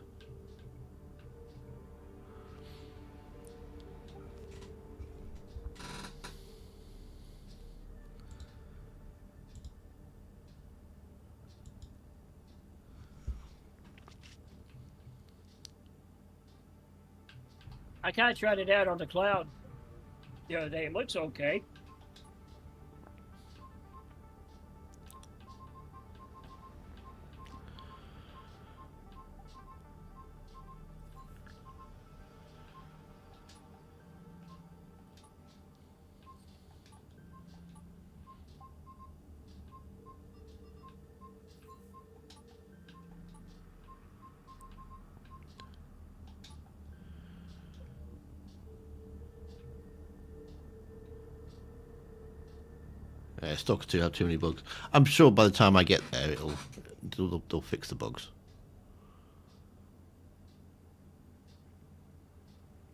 I kind of tried it out on the cloud the other day. It looks okay. Stalker 2 have too many bugs. I'm sure by the time I get there, they'll fix the bugs.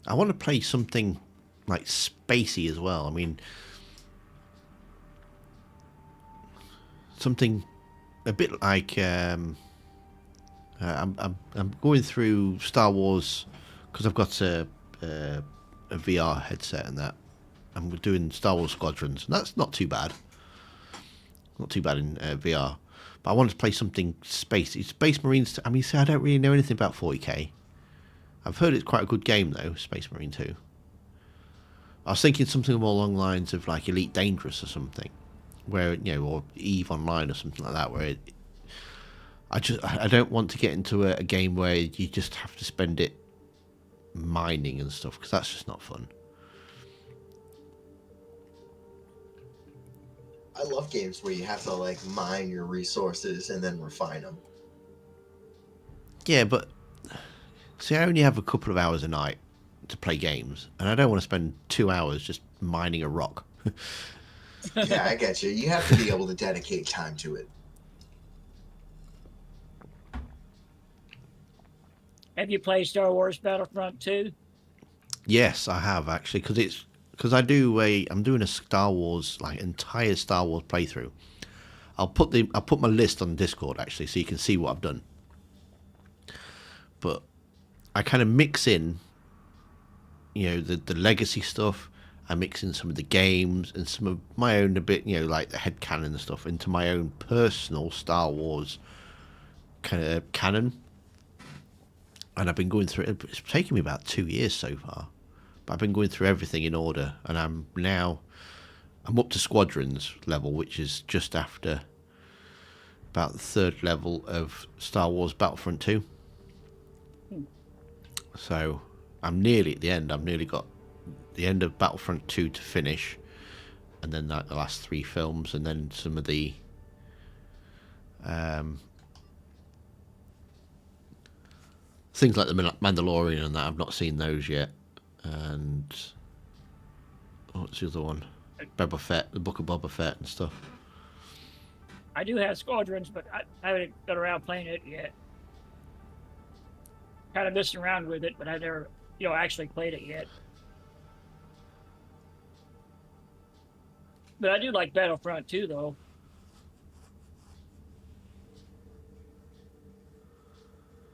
I want to play something like spacey as well. I mean, something a bit like I'm going through Star Wars because I've got a VR headset and that. I'm doing Star Wars Squadrons, and that's not too bad. Not too bad in VR. But I wanted to play something spacey. Space Marines, I mean, see, I don't really know anything about 40k. I've heard it's quite a good game, though, Space Marine 2. I was thinking something more along the lines of, like, Elite Dangerous or something. Where, you know, or EVE Online or something like that, where I don't want to get into a game where you just have to spend it mining and stuff, because that's just not fun. I love games where you have to like mine your resources and then refine them. Yeah, but see, I only have a couple of hours a night to play games, and I don't want to spend 2 hours just mining a rock. Yeah, I get you. You have to be able to dedicate time to it. Have you played Star Wars Battlefront 2? Yes, I have actually, because I'm doing a Star Wars, like entire Star Wars playthrough. I'll put my list on Discord actually, so you can see what I've done. But I kind of mix in, you know, the legacy stuff. I mix in some of the games and some of my own, a bit, you know, like the headcanon and stuff, into my own personal Star Wars kind of canon. And I've been going through it. It's taken me about 2 years so far. But I've been going through everything in order, and I'm up to Squadrons level, which is just after about the third level of Star Wars Battlefront 2. So I'm nearly at the end. I've nearly got the end of Battlefront 2 to finish, and then like the last 3 films, and then some of the things like the Mandalorian and that. I've not seen those yet. And what's the other one? Boba Fett, the Book of Boba Fett and stuff. I do have Squadrons, but I haven't got around playing it yet. Kind of messing around with it, but I never, actually played it yet. But I do like Battlefront 2, though.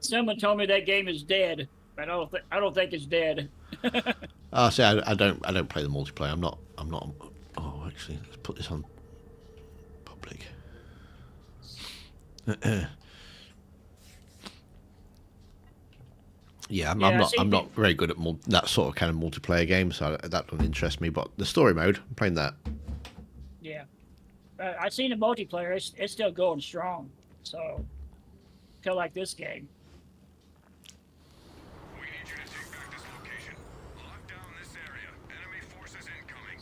Someone told me that game is dead, but I don't think it's dead. See, I don't play the multiplayer. I'm not. Oh, actually, let's put this on public. Yeah, I'm not very good at that sort of kind of multiplayer game, so that doesn't interest me. But the story mode, I'm playing that. Yeah, I've seen the multiplayer. It's still going strong. So, kind of like this game. We need you to take back this location. Lock down this area. Enemy forces incoming.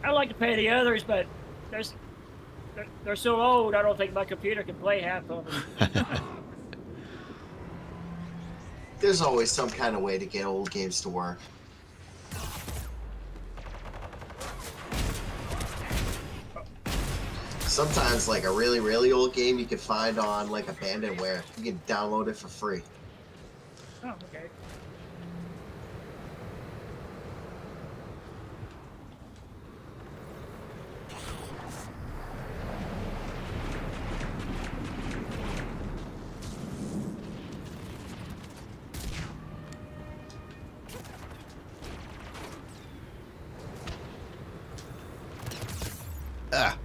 I like to play the others, but they're so old. I don't think my computer can play half of them. There's always some kind of way to get old games to work. Sometimes, like a really, really old game, you can find on like Abandonware. You can download it for free. Oh, okay. Ah,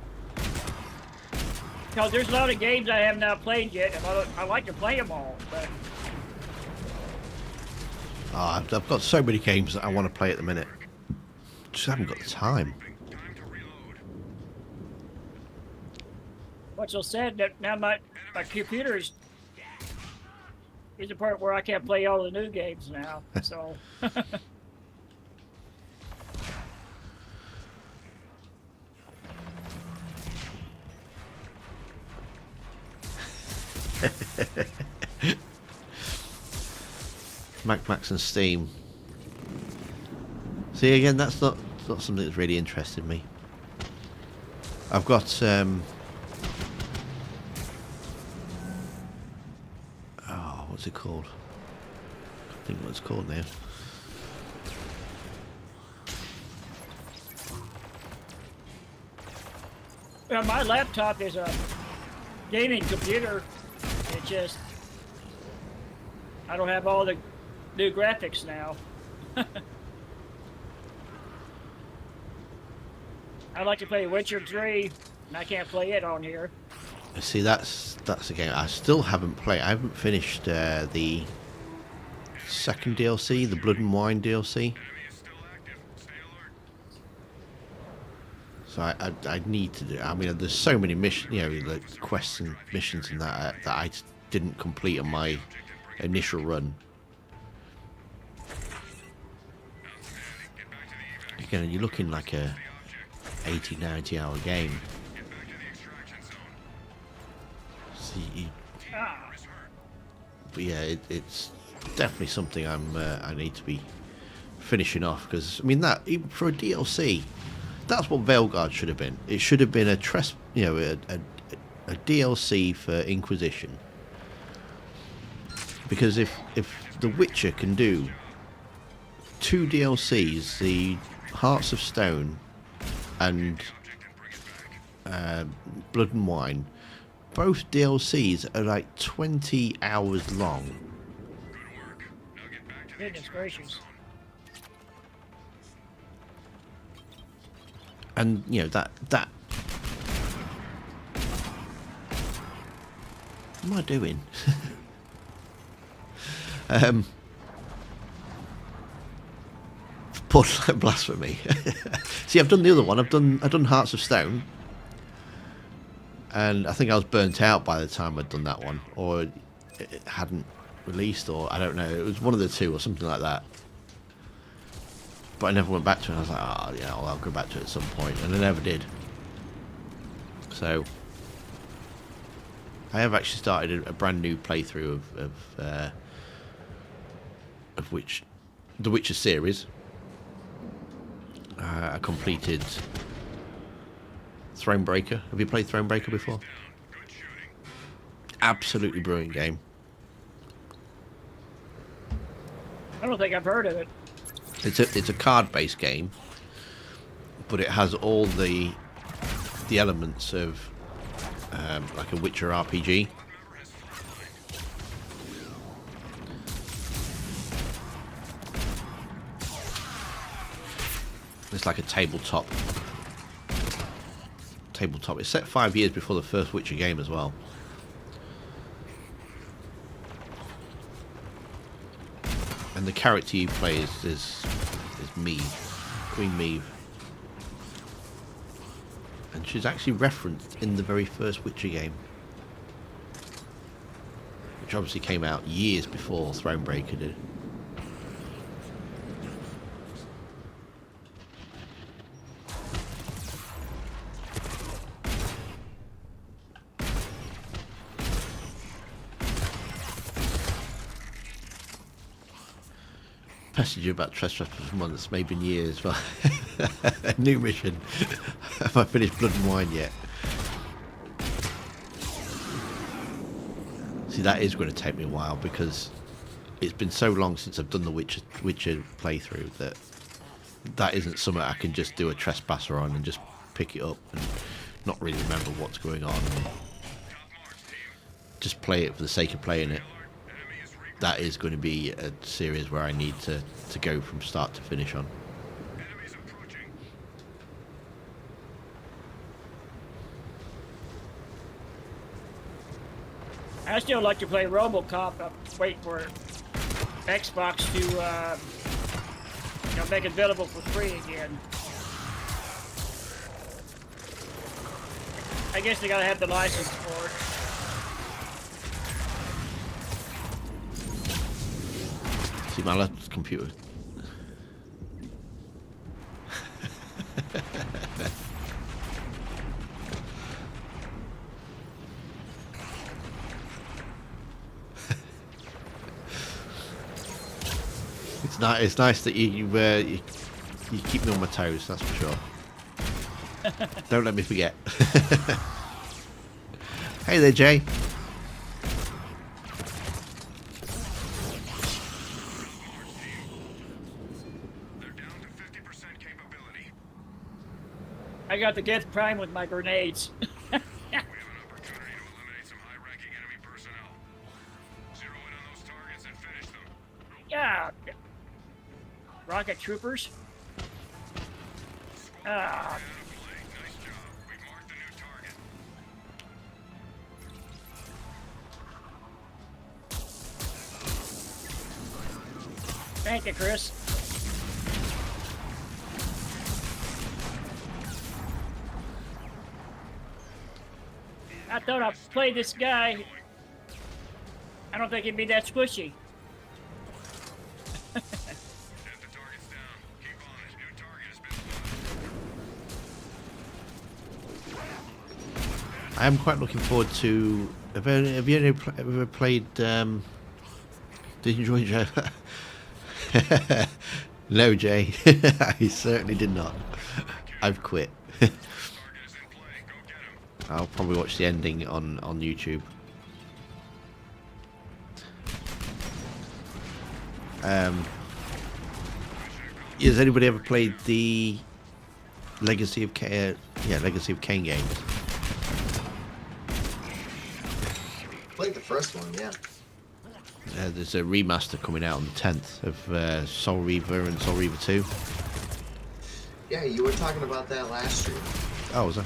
Because there's a lot of games I have not played yet, and I like to play them all. But I've got so many games that I want to play at the minute. Just haven't got the time. Time to reload. what's so sad that now my computer is the part where I can't play all the new games now. So. Max and Steam. See, again, that's not something that's really interested me. I've got oh, what's it called? I can't think what it's called now. Well, my laptop is a gaming computer. It just, I don't have all the new graphics now. I'd like to play Witcher 3, and I can't play it on here. See, that's a game I still haven't played. I haven't finished the second DLC, the Blood and Wine DLC. Enemy is still active. Stay alert. So I need to do. I mean, there's so many missions, you know, like quests and missions and that I didn't complete on my initial run. Again, you're looking like a 80, 90 hour game. Get back to the extraction zone. See, Ah, but yeah, it's definitely something I need to be finishing off, because I mean that even for a DLC, that's what Veilguard should have been. It should have been a DLC for Inquisition. Because if The Witcher can do 2 DLCs, the Hearts of Stone and Blood and Wine, both DLCs are like 20 hours long. Good work. Now get back to the goodness extraction gracious. zone. And you know that what am I doing? Borderline blasphemy. See, I've done the other one. I've done Hearts of Stone, and I think I was burnt out by the time I'd done that one, or it hadn't released, or I don't know. It was one of the two, or something like that. But I never went back to it. I was like, oh yeah, well, I'll go back to it at some point, and I never did. So I have actually started a brand new playthrough of the Witcher series. I completed Thronebreaker. Have you played Thronebreaker before? Good shooting. Absolutely brilliant game. I don't think I've heard of it. It's a card-based game, but it has all the elements of like a Witcher RPG. It's like a tabletop. It's set 5 years before the first Witcher game as well. And the character you play is Meve, Queen Meve. And she's actually referenced in the very first Witcher game, which obviously came out years before Thronebreaker did. Pestered you about Trespass for months, maybe in years, but a new mission. Have I finished Blood and Wine yet? See, that is going to take me a while because it's been so long since I've done the Witcher playthrough that isn't something I can just do a trespasser on and just pick it up and not really remember what's going on and just play it for the sake of playing it. That is going to be a series where I need to go from start to finish on. Enemies approaching. I still like to play RoboCop. I'm waiting for Xbox to make it available for free again. I guess they gotta have the license for it. See, my laptop's computer. It's nice that you keep me on my toes. That's for sure. Don't let me forget. Hey there, Jay. They're down to 50% capability. I got the Death Prime with my grenades. We have an opportunity to eliminate some high-ranking enemy personnel. Zero in on those targets and finish them. Yeah. Rocket troopers. Ah, Out of play. Nice job. We've marked the new target. thank you, Chris. I thought I'd play this guy. I don't think he'd be that squishy. Get the targets down. Keep on it. New target has been spotted. I am quite looking forward to. Have you ever played? Did you enjoy Joe? No, Jay. I certainly did not. I've quit. Target is in play. Go get him. I'll probably watch the ending on YouTube. Has anybody ever played the Legacy of Kain games? Played the first one, yeah. There's a remaster coming out on the 10th of Soul Reaver and Soul Reaver 2. Yeah, you were talking about that last stream. Oh, was I?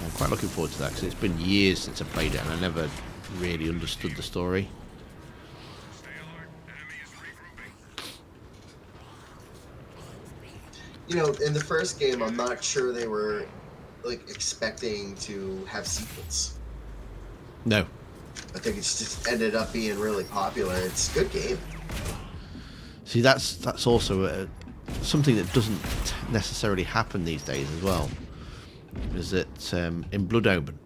I'm quite looking forward to that because it's been years since I played it and I never really understood the story. Stay alert. Enemy is regrouping. You know, in the first game, I'm not sure they were like expecting to have sequels. No. I think it's just ended up being really popular. It's a good game. See, that's also something that doesn't necessarily happen these days as well. Is that in Blood Omen,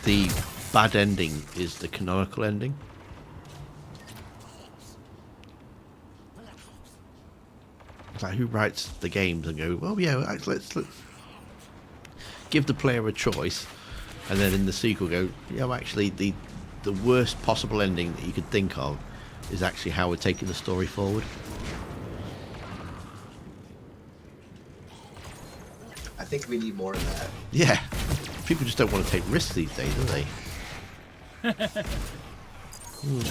the bad ending is the canonical ending. It's like, who writes the games and go, well, yeah, let's give the player a choice, and then in the sequel go, yeah, well, actually the worst possible ending that you could think of is actually how we're taking the story forward. I think we need more of that. Yeah, people just don't want to take risks these days, do they?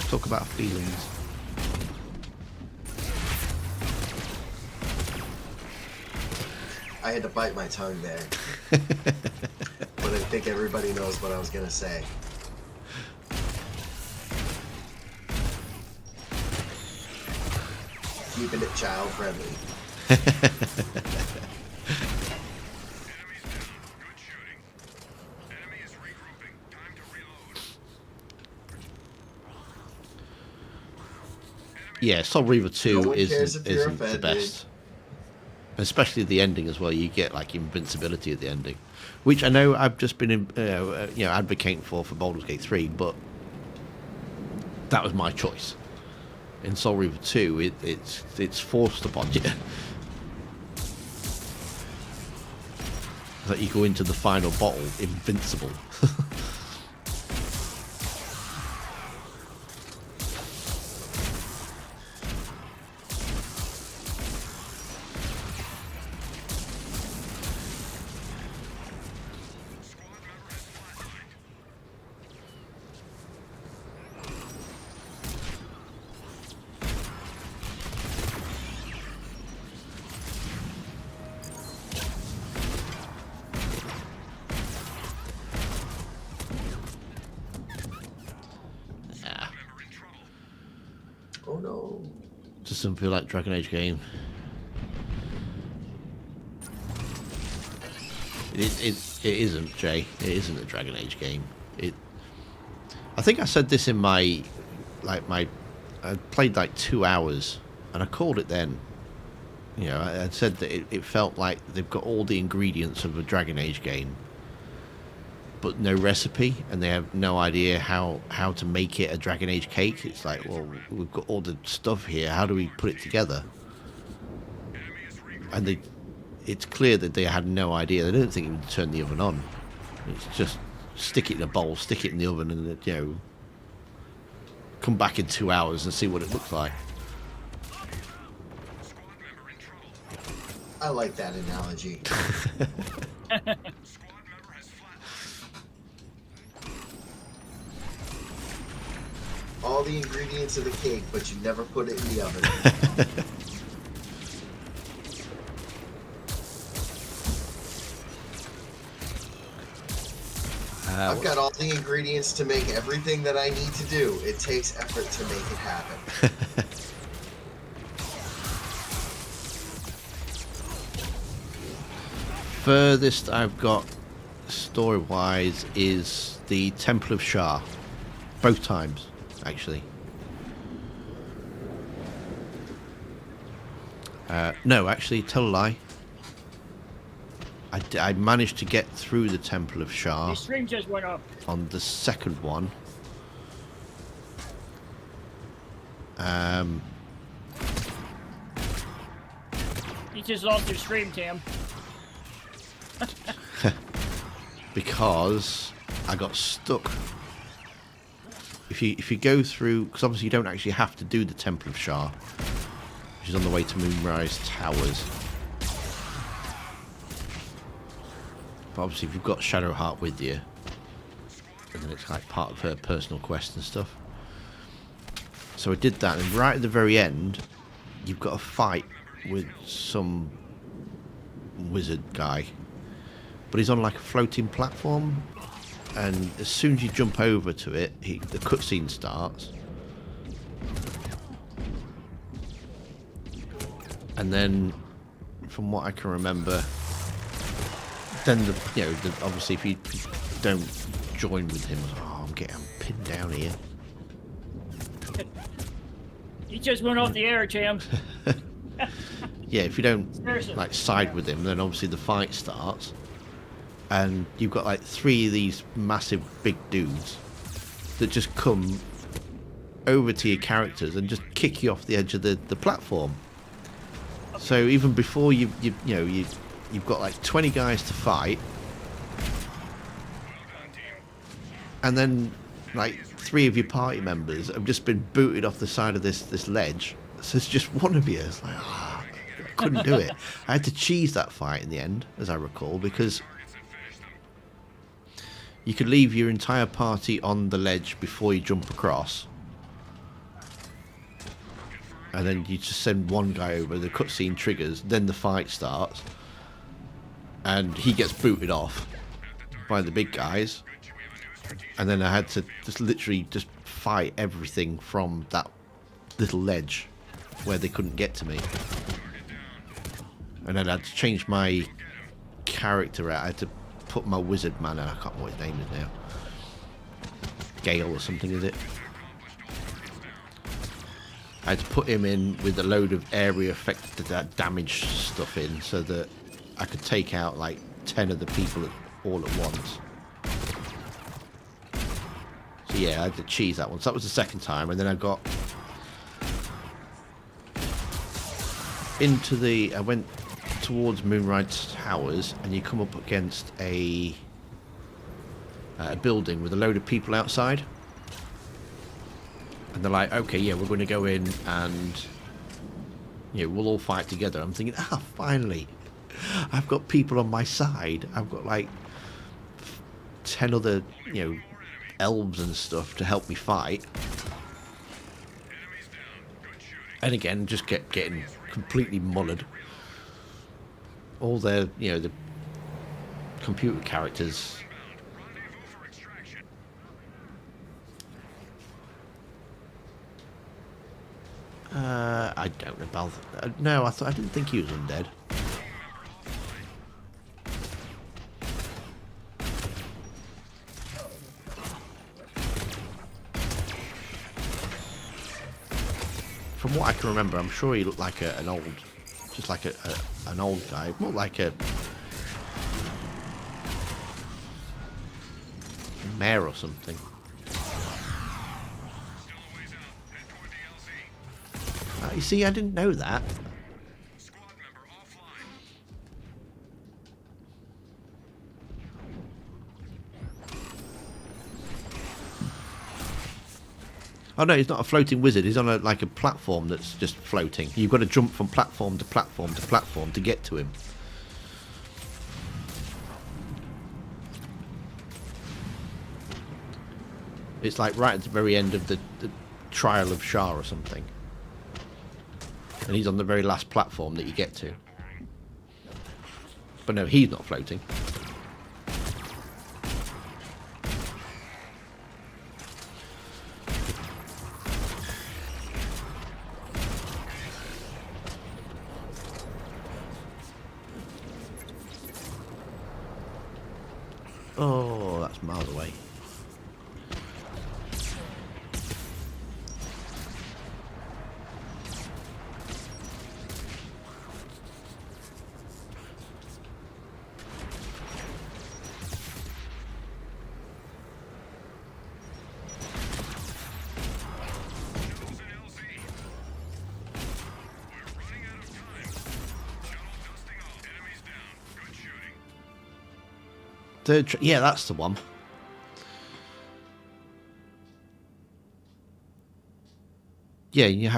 Talk about feelings. I had to bite my tongue there. But I think everybody knows what I was going to say. Keeping it child friendly. Enemies down. Good shooting. Enemy is regrouping. Time to reload. Yeah, Soul Reaver 2 No one cares isn't if you're the offended. best. Especially the ending as well. You get like invincibility at the ending, which I know I've just been advocating for Baldur's Gate 3, but that was my choice. In Soul Reaver 2, it's forced upon you. that you go into the final bottle invincible. Oh no. Does some feel like Dragon Age game? It isn't, Jay. It isn't a Dragon Age game. I think I said this in I played like 2 hours, and I called it then. You know, I said that it felt like they've got all the ingredients of a Dragon Age game, but no recipe, and they have no idea how to make it a Dragon Age cake. It's like, well, we've got all the stuff here. How do we put it together? And it's clear that they had no idea. They didn't think it would turn the oven on. It's just stick it in a bowl, stick it in the oven, and you know, come back in 2 hours and see what it looks like. I like that analogy. All the ingredients of the cake, but you never put it in the oven. I've got all the ingredients to make everything that I need to do. It takes effort to make it happen. Furthest I've got story-wise is the Temple of Shah. Both times, actually. No, actually, tell a lie. I managed to get through the Temple of Shah The stream just went off. on the second one. You just lost your stream, Tim. Because I got stuck. If you go through, because obviously you don't actually have to do the Temple of Shah, which is on the way to Moonrise Towers. But obviously if you've got Shadowheart with you, and then it's like part of her personal quest and stuff. So I did that, and right at the very end, you've got a fight with some wizard guy. But he's on like a floating platform, and as soon as you jump over to it, the cutscene starts. And then, from what I can remember, then obviously if you don't join with him, I'm pinned down here. You just went off the air, Tim. Yeah, if you don't Seriously. like side with him, then obviously the fight starts. And you've got like 3 of these massive big dudes that just come over to your characters and just kick you off the edge of the platform. So even before you've got like 20 guys to fight, and then like 3 of your party members have just been booted off the side of this ledge. So it's just one of you. It's like, I couldn't do it. I had to cheese that fight in the end, as I recall, because you could leave your entire party on the ledge before you jump across, and then you just send one guy over, the cutscene triggers, then the fight starts, and he gets booted off by the big guys, and then I had to just literally just fight everything from that little ledge where they couldn't get to me. And then I had to change my character out. I had to put my wizard man in. I can't remember what his name is now. Gale or something, is it? I had to put him in with a load of area affected damage stuff in, so that I could take out like 10 of the people all at once. So yeah, I had to cheese that one. So that was the second time, and then I got into I went towards Moonrise Towers, and you come up against a building with a load of people outside, and they're like, okay, yeah, we're going to go in and we'll all fight together. I'm thinking, finally, I've got people on my side. I've got like 10 other elves and stuff to help me fight. And again, just getting completely mullered. All their, the computer characters. I don't know about. No, I didn't think he was undead. From what I can remember, I'm sure he looked like an old, just like an old guy, more like a mayor or something. You see, I didn't know that. Oh no, he's not a floating wizard. He's on a platform that's just floating. You've got to jump from platform to platform to platform to get to him. It's like right at the very end of the Trial of Shah or something. And he's on the very last platform that you get to. But no, he's not floating. Oh, that's miles away. Yeah, that's the one. Yeah, you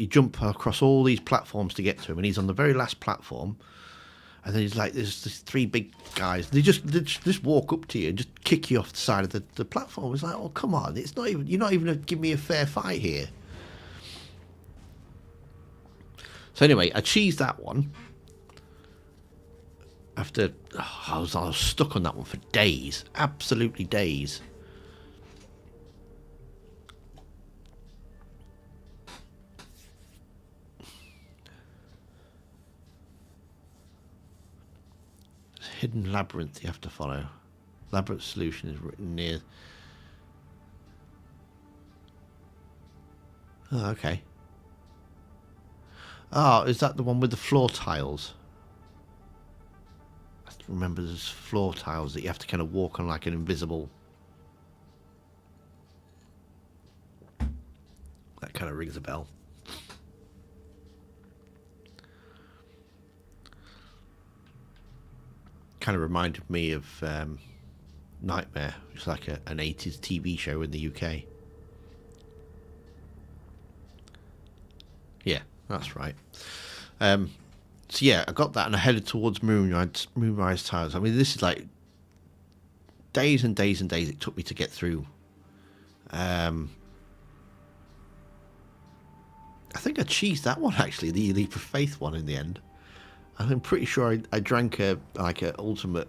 jump across all these platforms to get to him, and he's on the very last platform. And then he's like, there's these 3 big guys. They just walk up to you and just kick you off the side of the platform. It's like, oh come on, you're not even giving me a fair fight here. So anyway, I cheesed that one. After I was stuck on that one for days, absolutely days. Hidden labyrinth you have to follow. Labyrinth solution is written near. Oh, okay. Oh, is that the one with the floor tiles? Remember, there's floor tiles that you have to kind of walk on like an invisible. That kind of rings a bell. Kind of reminded me of Nightmare, which is like an 80s TV show in the UK. Yeah, that's right. So yeah, I got that and I headed towards Moonrise Towers. I mean, this is like days and days and days it took me to get through. I think I cheesed that one actually, the Leap of Faith one in the end. I'm pretty sure I drank a ultimate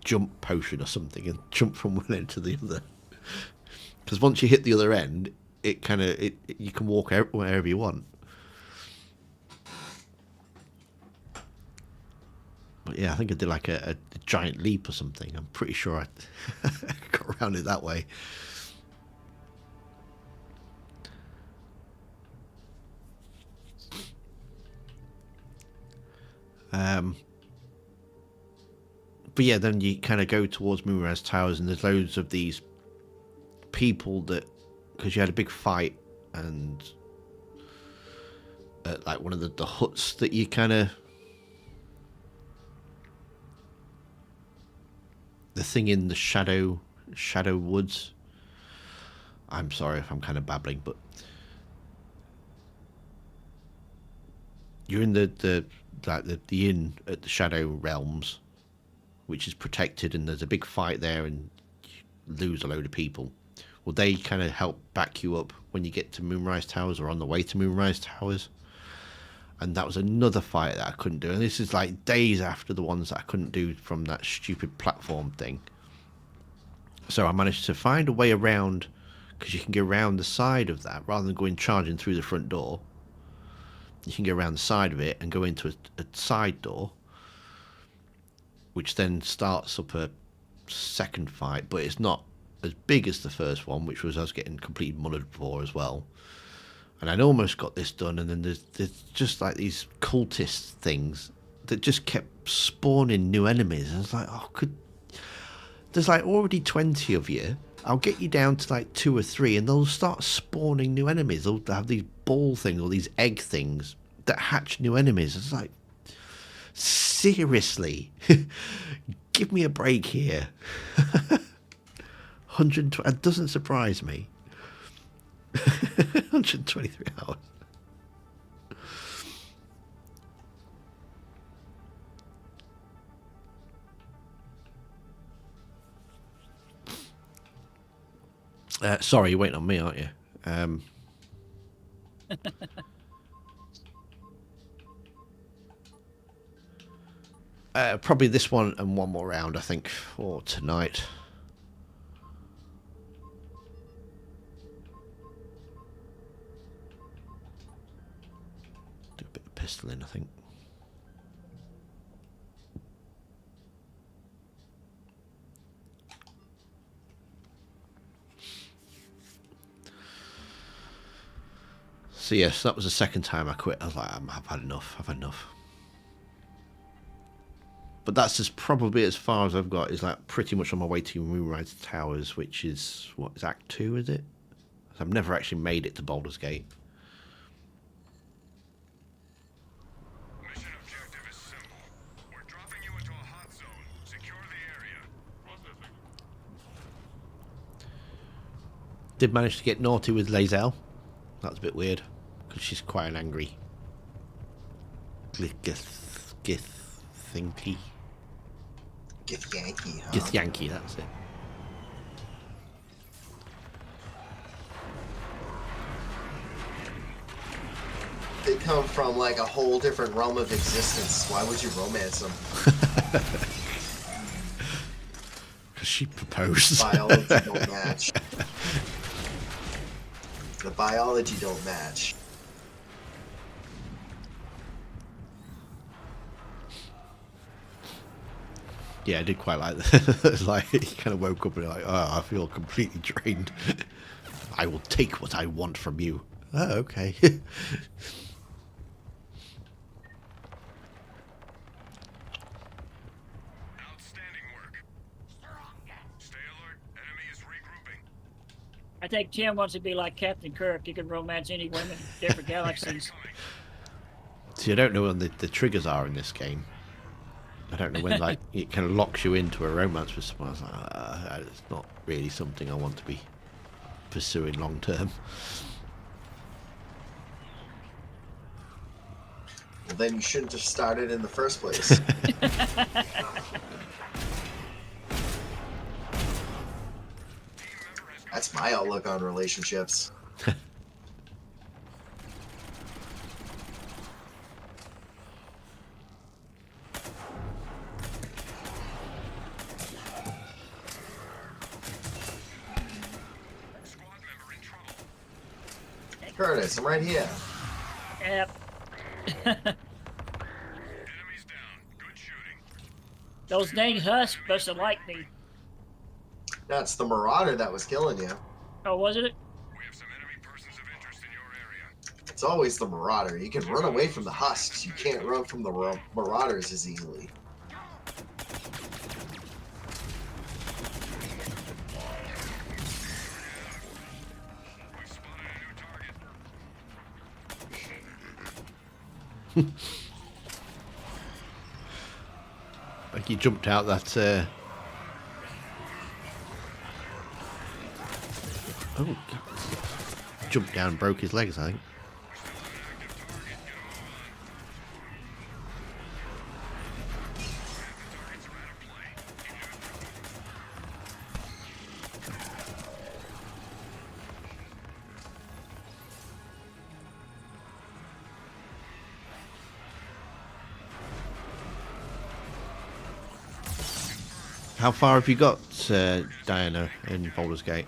jump potion or something and jumped from one end to the other. Because once you hit the other end, you can walk wherever you want. But yeah, I think I did like a giant leap or something. I'm pretty sure I got around it that way. But yeah, then you kind of go towards Moonrise Towers, and there's loads of these people that, because you had a big fight, and like one of the huts that you kind of thing in the Shadow Woods. I'm sorry if I'm kind of babbling, but you're in the inn at the Shadow Realms, which is protected, and there's a big fight there, and you lose a load of people. Well, they kind of help back you up when you get to Moonrise Towers or on the way to Moonrise Towers. And that was another fight that I couldn't do. And this is like days after the ones that I couldn't do from that stupid platform thing. So I managed to find a way around, because you can go around the side of that rather than going charging through the front door. You can go around the side of it and go into a side door, which then starts up a second fight, but it's not as big as the first one, which was I was getting completely mullered for as well. And I'd almost got this done, and then there's just like these cultist things that just kept spawning new enemies. And I was like, oh, there's like already 20 of you. I'll get you down to like 2 or 3, and they'll start spawning new enemies. They'll have these ball things or these egg things that hatch new enemies. It's like, seriously, give me a break here. 120, it doesn't surprise me. 123 hours. Sorry, you're waiting on me, aren't you? Probably this one and one more round, I think, for tonight. Do a bit of pistoling, I think. So yes, that was the second time I quit. I was like, I've had enough. I've had enough. But that's just probably as far as I've got. Is like pretty much on my way to Moonrise Towers, which is what is Act 2, is it? I've never actually made it to Baldur's Gate. Mission objective is simple. We're dropping you into a hot zone. Secure the area. Did manage to get naughty with Lae'zel. That's a bit weird, because she's quite an angry Githyanki. Githyanki, huh? Githyanki, that's it. They come from like a whole different realm of existence. Why would you romance them? Because she proposed. Biology don't match. The biology don't match. Yeah, I did quite like that. It's like he kind of woke up and like, oh, I feel completely drained. I will take what I want from you. Oh, okay. Outstanding work. Stay alert. Enemy is regrouping. I think Tim wants to be like Captain Kirk. He can romance any women in different galaxies. See, I don't know when the triggers are in this game. I don't know when like it kind of locks you into a romance with someone. I was like, it's not really something I want to be pursuing long term. Well, then you shouldn't have started in the first place. That's my outlook on relationships. Curtis, I'm right here. Yep. Enemies down. Good shooting. Those dang husks must have liked me. That's the Marauder that was killing you. Oh, wasn't it? We have some enemy persons of interest in your area. It's always the Marauder. You can run away from the husks. You can't run from the Marauders as easily. We've spotted a new target. Like he jumped out that Oh, God. Jumped down and broke his legs, I think. How far have you got, Diana, in Baldur's Gate?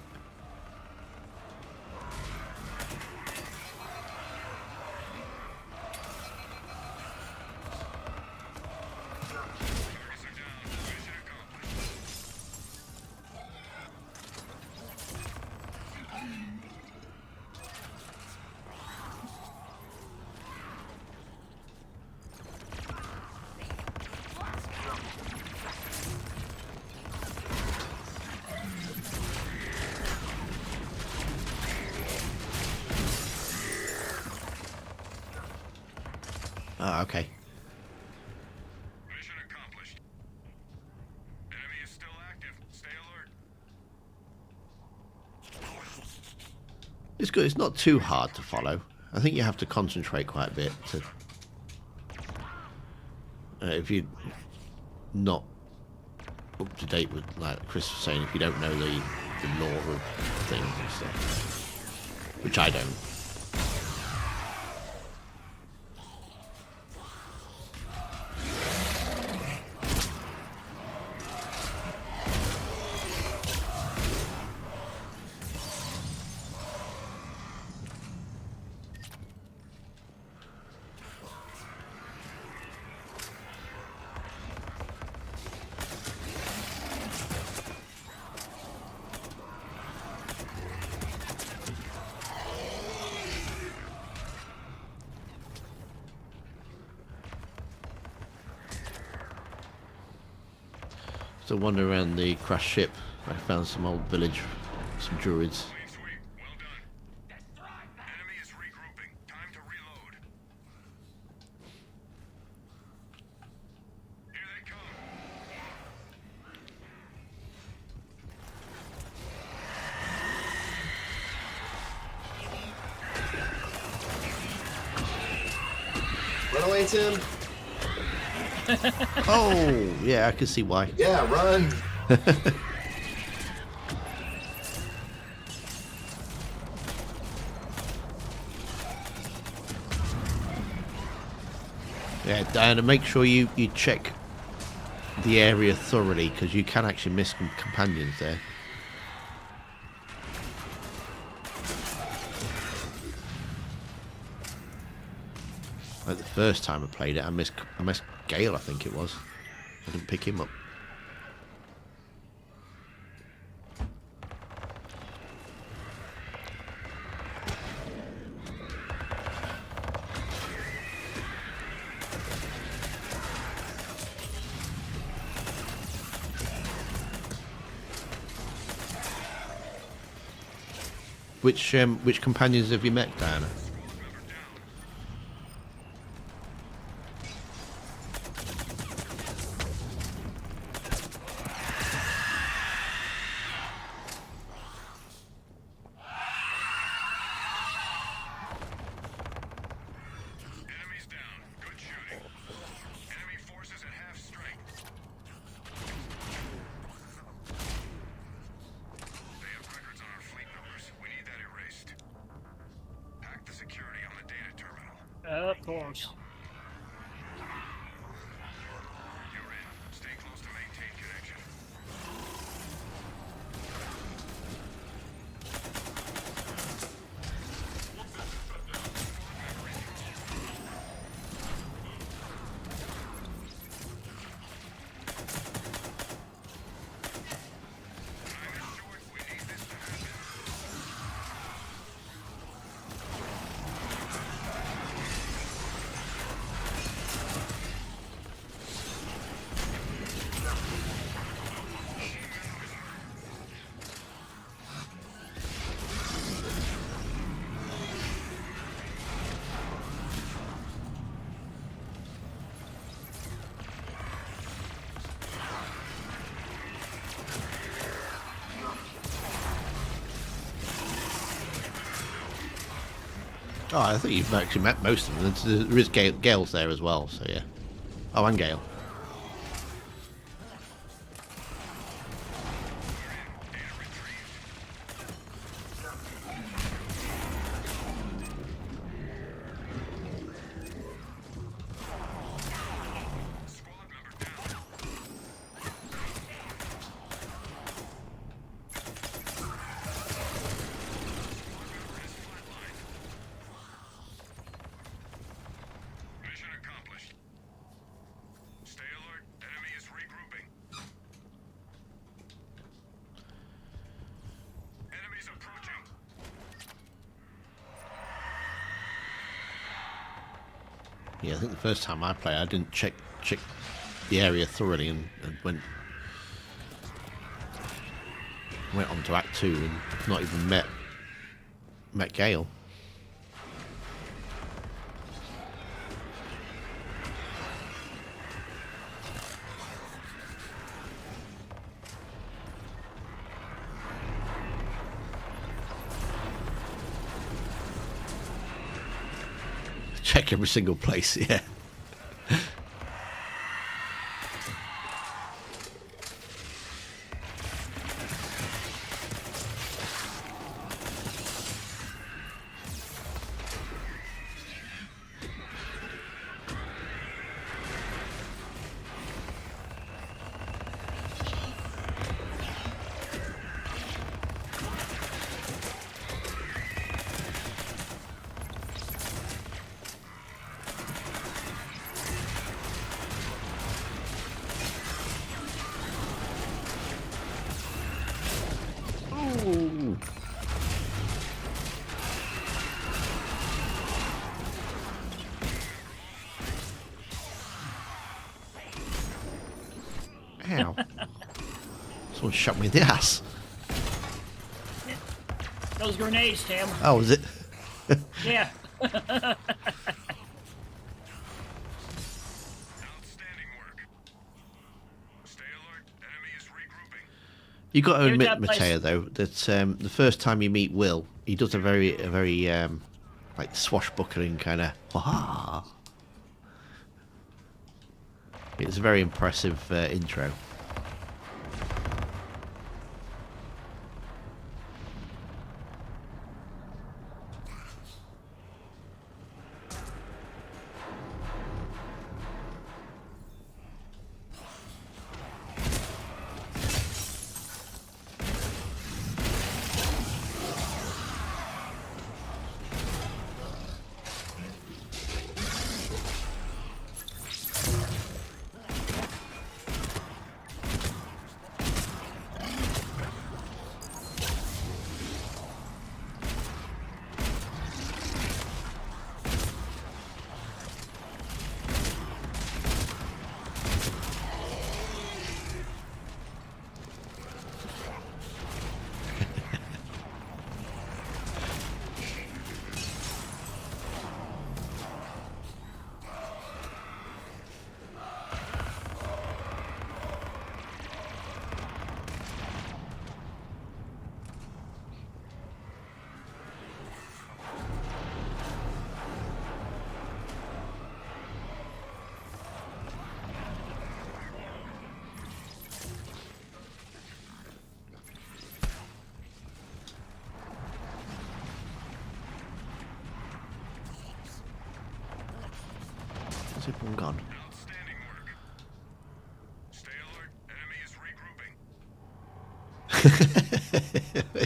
Ah, okay. Mission accomplished. Enemy is still active. Stay alert. It's good. It's not too hard to follow. I think you have to concentrate quite a bit to. If you're not up to date with, like Chris was saying, if you don't know the lore of things and stuff, which I don't. So wander around the crashed ship. I found some old village, some druids. Sweet, sweet. Well done. Enemy is regrouping. Time to reload. Here they come. Run away, Tim. Oh, yeah, I can see why. Yeah, run. Yeah, Diana, make sure you check the area thoroughly, because you can actually miss some companions there. Like the first time I played it, I missed Gale, I think it was. I didn't pick him up. Which companions have you met, Diana? Enemies down. Good shooting. Enemy forces at half strength. They have records on our fleet numbers. We need that erased. Hack the security on the data terminal. Of course. You're in. Stay close to maintain connection. Time is short. We need this to happen. Oh, I think you've actually met most of them. There is Gale's there as well, so yeah. Oh, and Gale. Mission accomplished. Stay alert. Enemy is regrouping. Enemies approaching. Yeah, I think the first time I played, I didn't check the area thoroughly and went on to Act 2 and not even met Gale. Check every single place, yeah. Ooh. Ow. Someone shot me in the ass. Those grenades, Tim. Oh, was it? Yeah. Outstanding work. Stay alert. Enemy is regrouping. You got to Here's admit, that place. Mateo, though, that the first time you meet Will, he does a very like swashbuckling kind of. Wah! It's a very impressive intro. Is everyone gone? Outstanding work. Stay alert. Enemy is regrouping.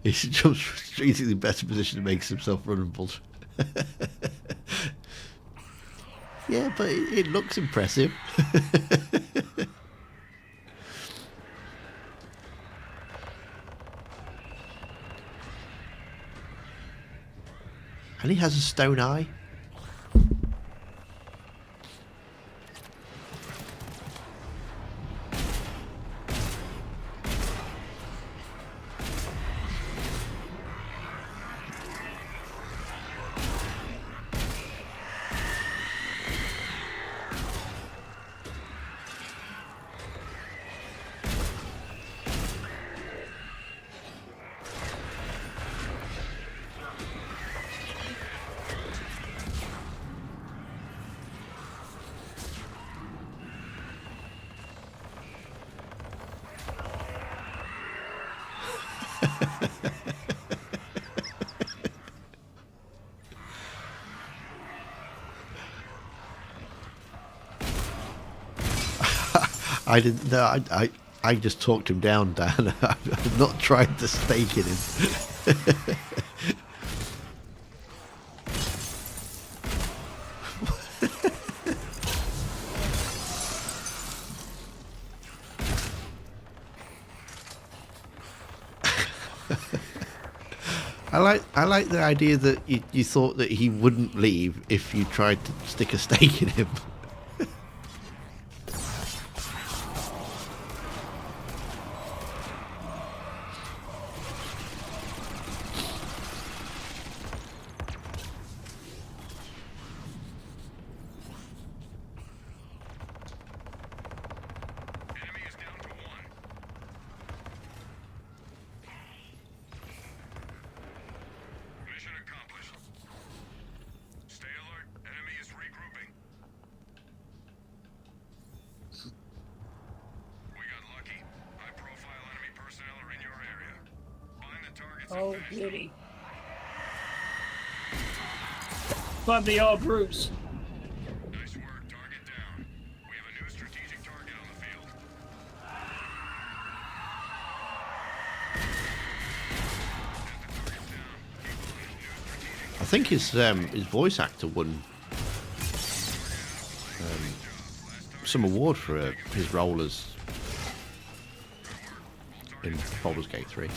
He jumps straight in the better position and makes himself vulnerable. Yeah, but it looks impressive. And he has a stone eye. I didn't. No, I just talked him down, Dan. I've not tried the stake in him. I like the idea that you thought that he wouldn't leave if you tried to stick a stake in him. Enemy is down to 1. Mission accomplished. Stay alert. Enemy is regrouping. We got lucky. High-profile enemy personnel are in your area. Find the targets and Oh, finish them. goody. From the old Bruce. Nice work. Target down. We have a new strategic target on the field. I think his voice actor won some award for his role as in Baldur's Gate 3.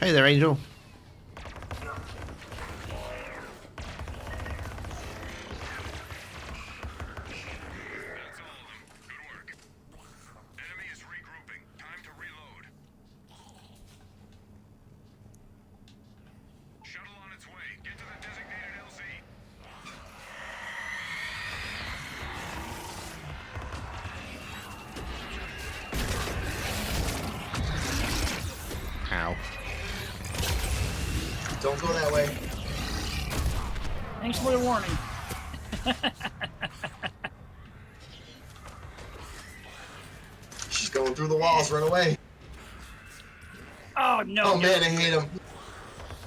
Hey there, Angel. That's all of them. Good work. Enemy is regrouping. Time to reload. Shuttle on its way. Get to the designated LZ. Ow. Don't go that way. Thanks for the warning. She's going through the walls. Run away. Oh, no. Oh man, I hate him.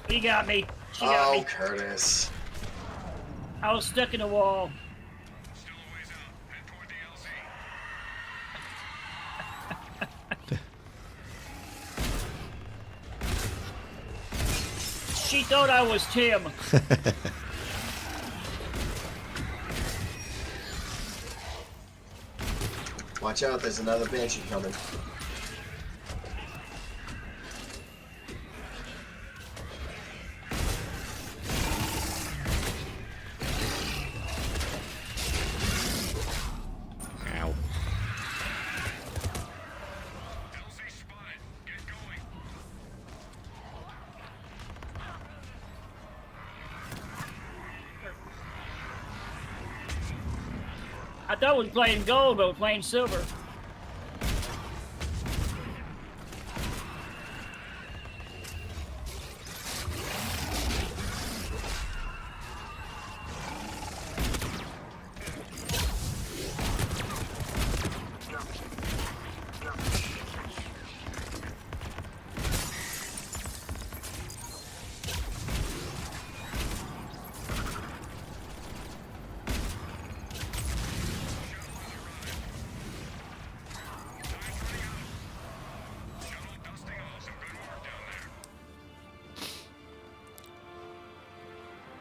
He got me. She got Oh, me. Curtis. I was stuck in the wall. Still a ways out. Head toward the LZ. She thought I was Tim. Watch out, there's another Banshee coming. Ow. LZ spotted. Get going. I thought we were playing gold, but we're playing silver. Shuttle dusting off. Some good work down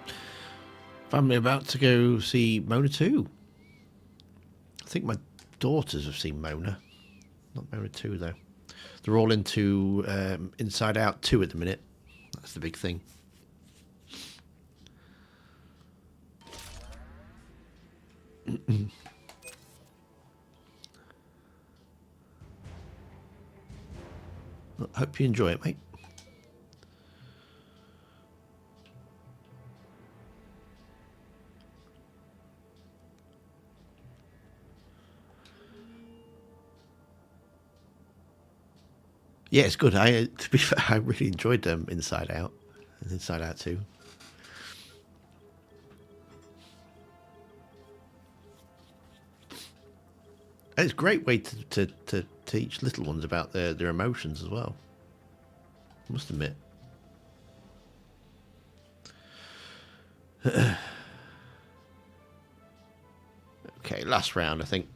there. Family about to go see Mona 2. I think my daughters have seen Mona. Not Mona 2, though. They're all into Inside Out 2 at the minute. That's the big thing. Well, hope you enjoy it, mate. Yeah, it's good. I to be fair, I really enjoyed Inside Out and Inside Out 2. And it's a great way to teach little ones about their emotions as well. I must admit. Okay, last round, I think.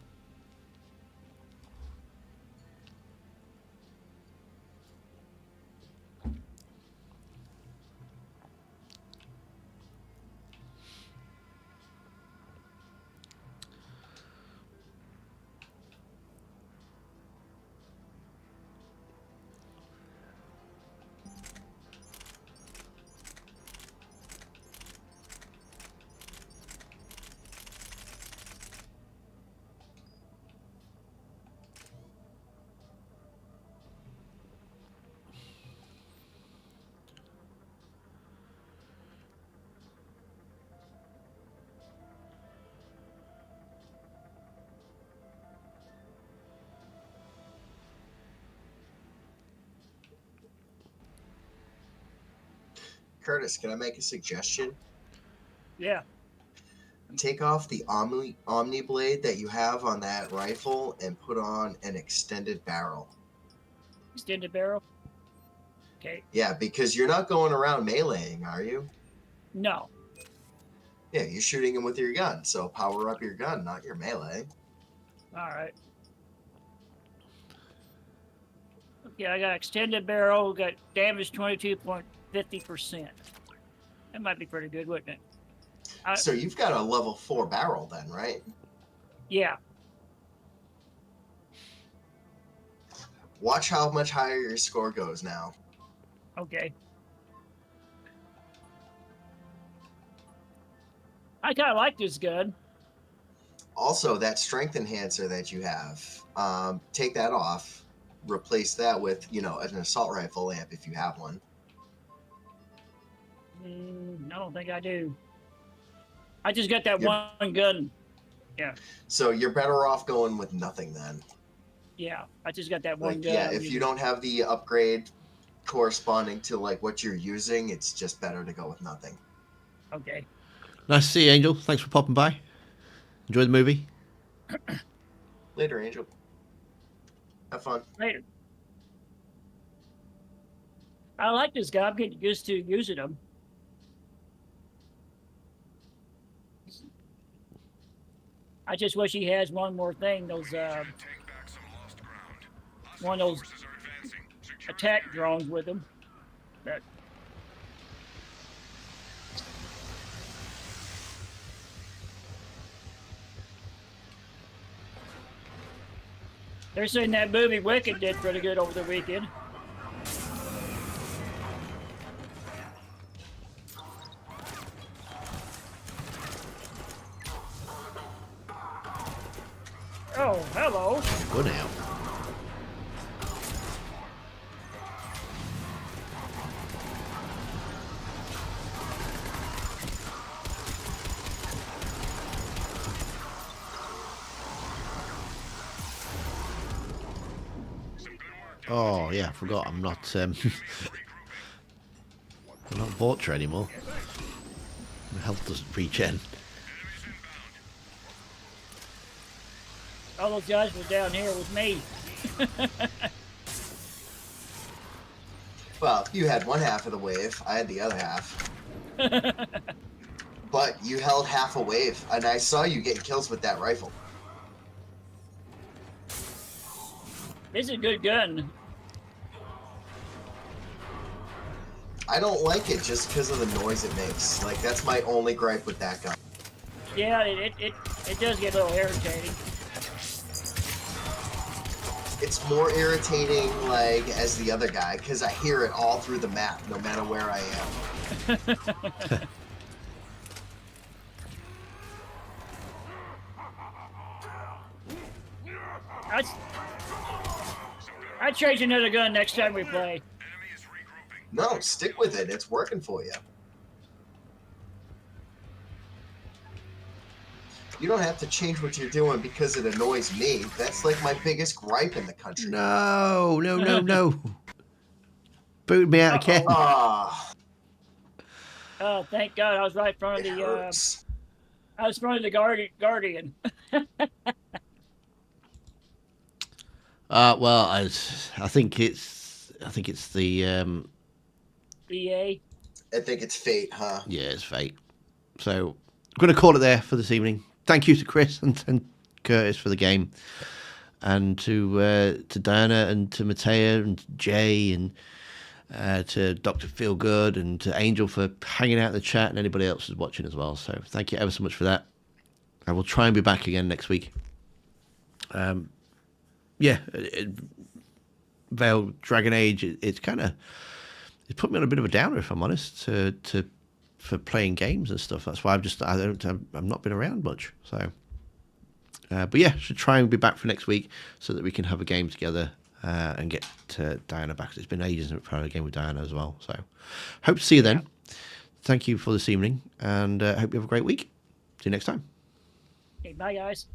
Curtis, can I make a suggestion? Yeah. Take off the Omni blade that you have on that rifle and put on an extended barrel. Extended barrel. Okay. Yeah, because you're not going around meleeing, are you? No. Yeah, you're shooting him with your gun, so power up your gun, not your melee. All right. Okay, I got extended barrel. Got damage 22.50%. That might be pretty good, wouldn't it? So you've got a level 4 barrel then, right? Yeah. Watch how much higher your score goes now. Okay. I kind of like this gun. Also, that strength enhancer that you have, take that off. Replace that with, an assault rifle amp if you have one. I don't think I do. I just got that one gun. Yeah. So you're better off going with nothing then. Yeah, I just got that one gun. Yeah, if you don't have the upgrade corresponding to what you're using, it's just better to go with nothing. Okay. Nice to see you, Angel. Thanks for popping by. Enjoy the movie. Later, Angel. Have fun. Later. I like this guy. I'm getting used to using him. I just wish he has one more thing. Those Take back some lost ground. one of those Forces are advancing. Secure attack the area. drones with him. But they're saying that movie Wicked did pretty good over the weekend. Oh, hello. Go now. Oh yeah, I forgot. I'm not. I'm not Vortra anymore. My health doesn't regen. All those guys were down here with me. Well, you had one half of the wave. I had the other half. But you held half a wave, and I saw you getting kills with that rifle. It's a good gun. I don't like it just because of the noise it makes. That's my only gripe with that gun. Yeah, it does get a little irritating. It's more irritating, as the other guy, because I hear it all through the map, no matter where I am. I'd change another gun next time we play. Enemy is regrouping. No, stick with it. It's working for you. You don't have to change what you're doing because it annoys me. That's my biggest gripe in the country. No, no, no, no. Booted me out again. Ah, Oh, thank God! I was right in front of it the. hurts. I was in front of the Guardian. Well, I think it's the EA. I think it's fate, huh? yeah, it's fate. So I'm going to call it there for this evening. Thank you to Chris and Curtis for the game, and to Diana and to Matea and Jay and to Dr. Feelgood and to Angel for hanging out in the chat and anybody else who's watching as well. So thank you ever so much for that. I will try and be back again next week. Yeah, Veil Dragon Age. It's kind of put me on a bit of a downer, if I'm honest, for playing games and stuff. That's why I've not been around much. So, but yeah, should try and be back for next week so that we can have a game together and get Diana back. It's been ages since we've played a game with Diana as well. So, hope to see you then. Thank you for this evening, and hope you have a great week. See you next time. Okay, bye, guys.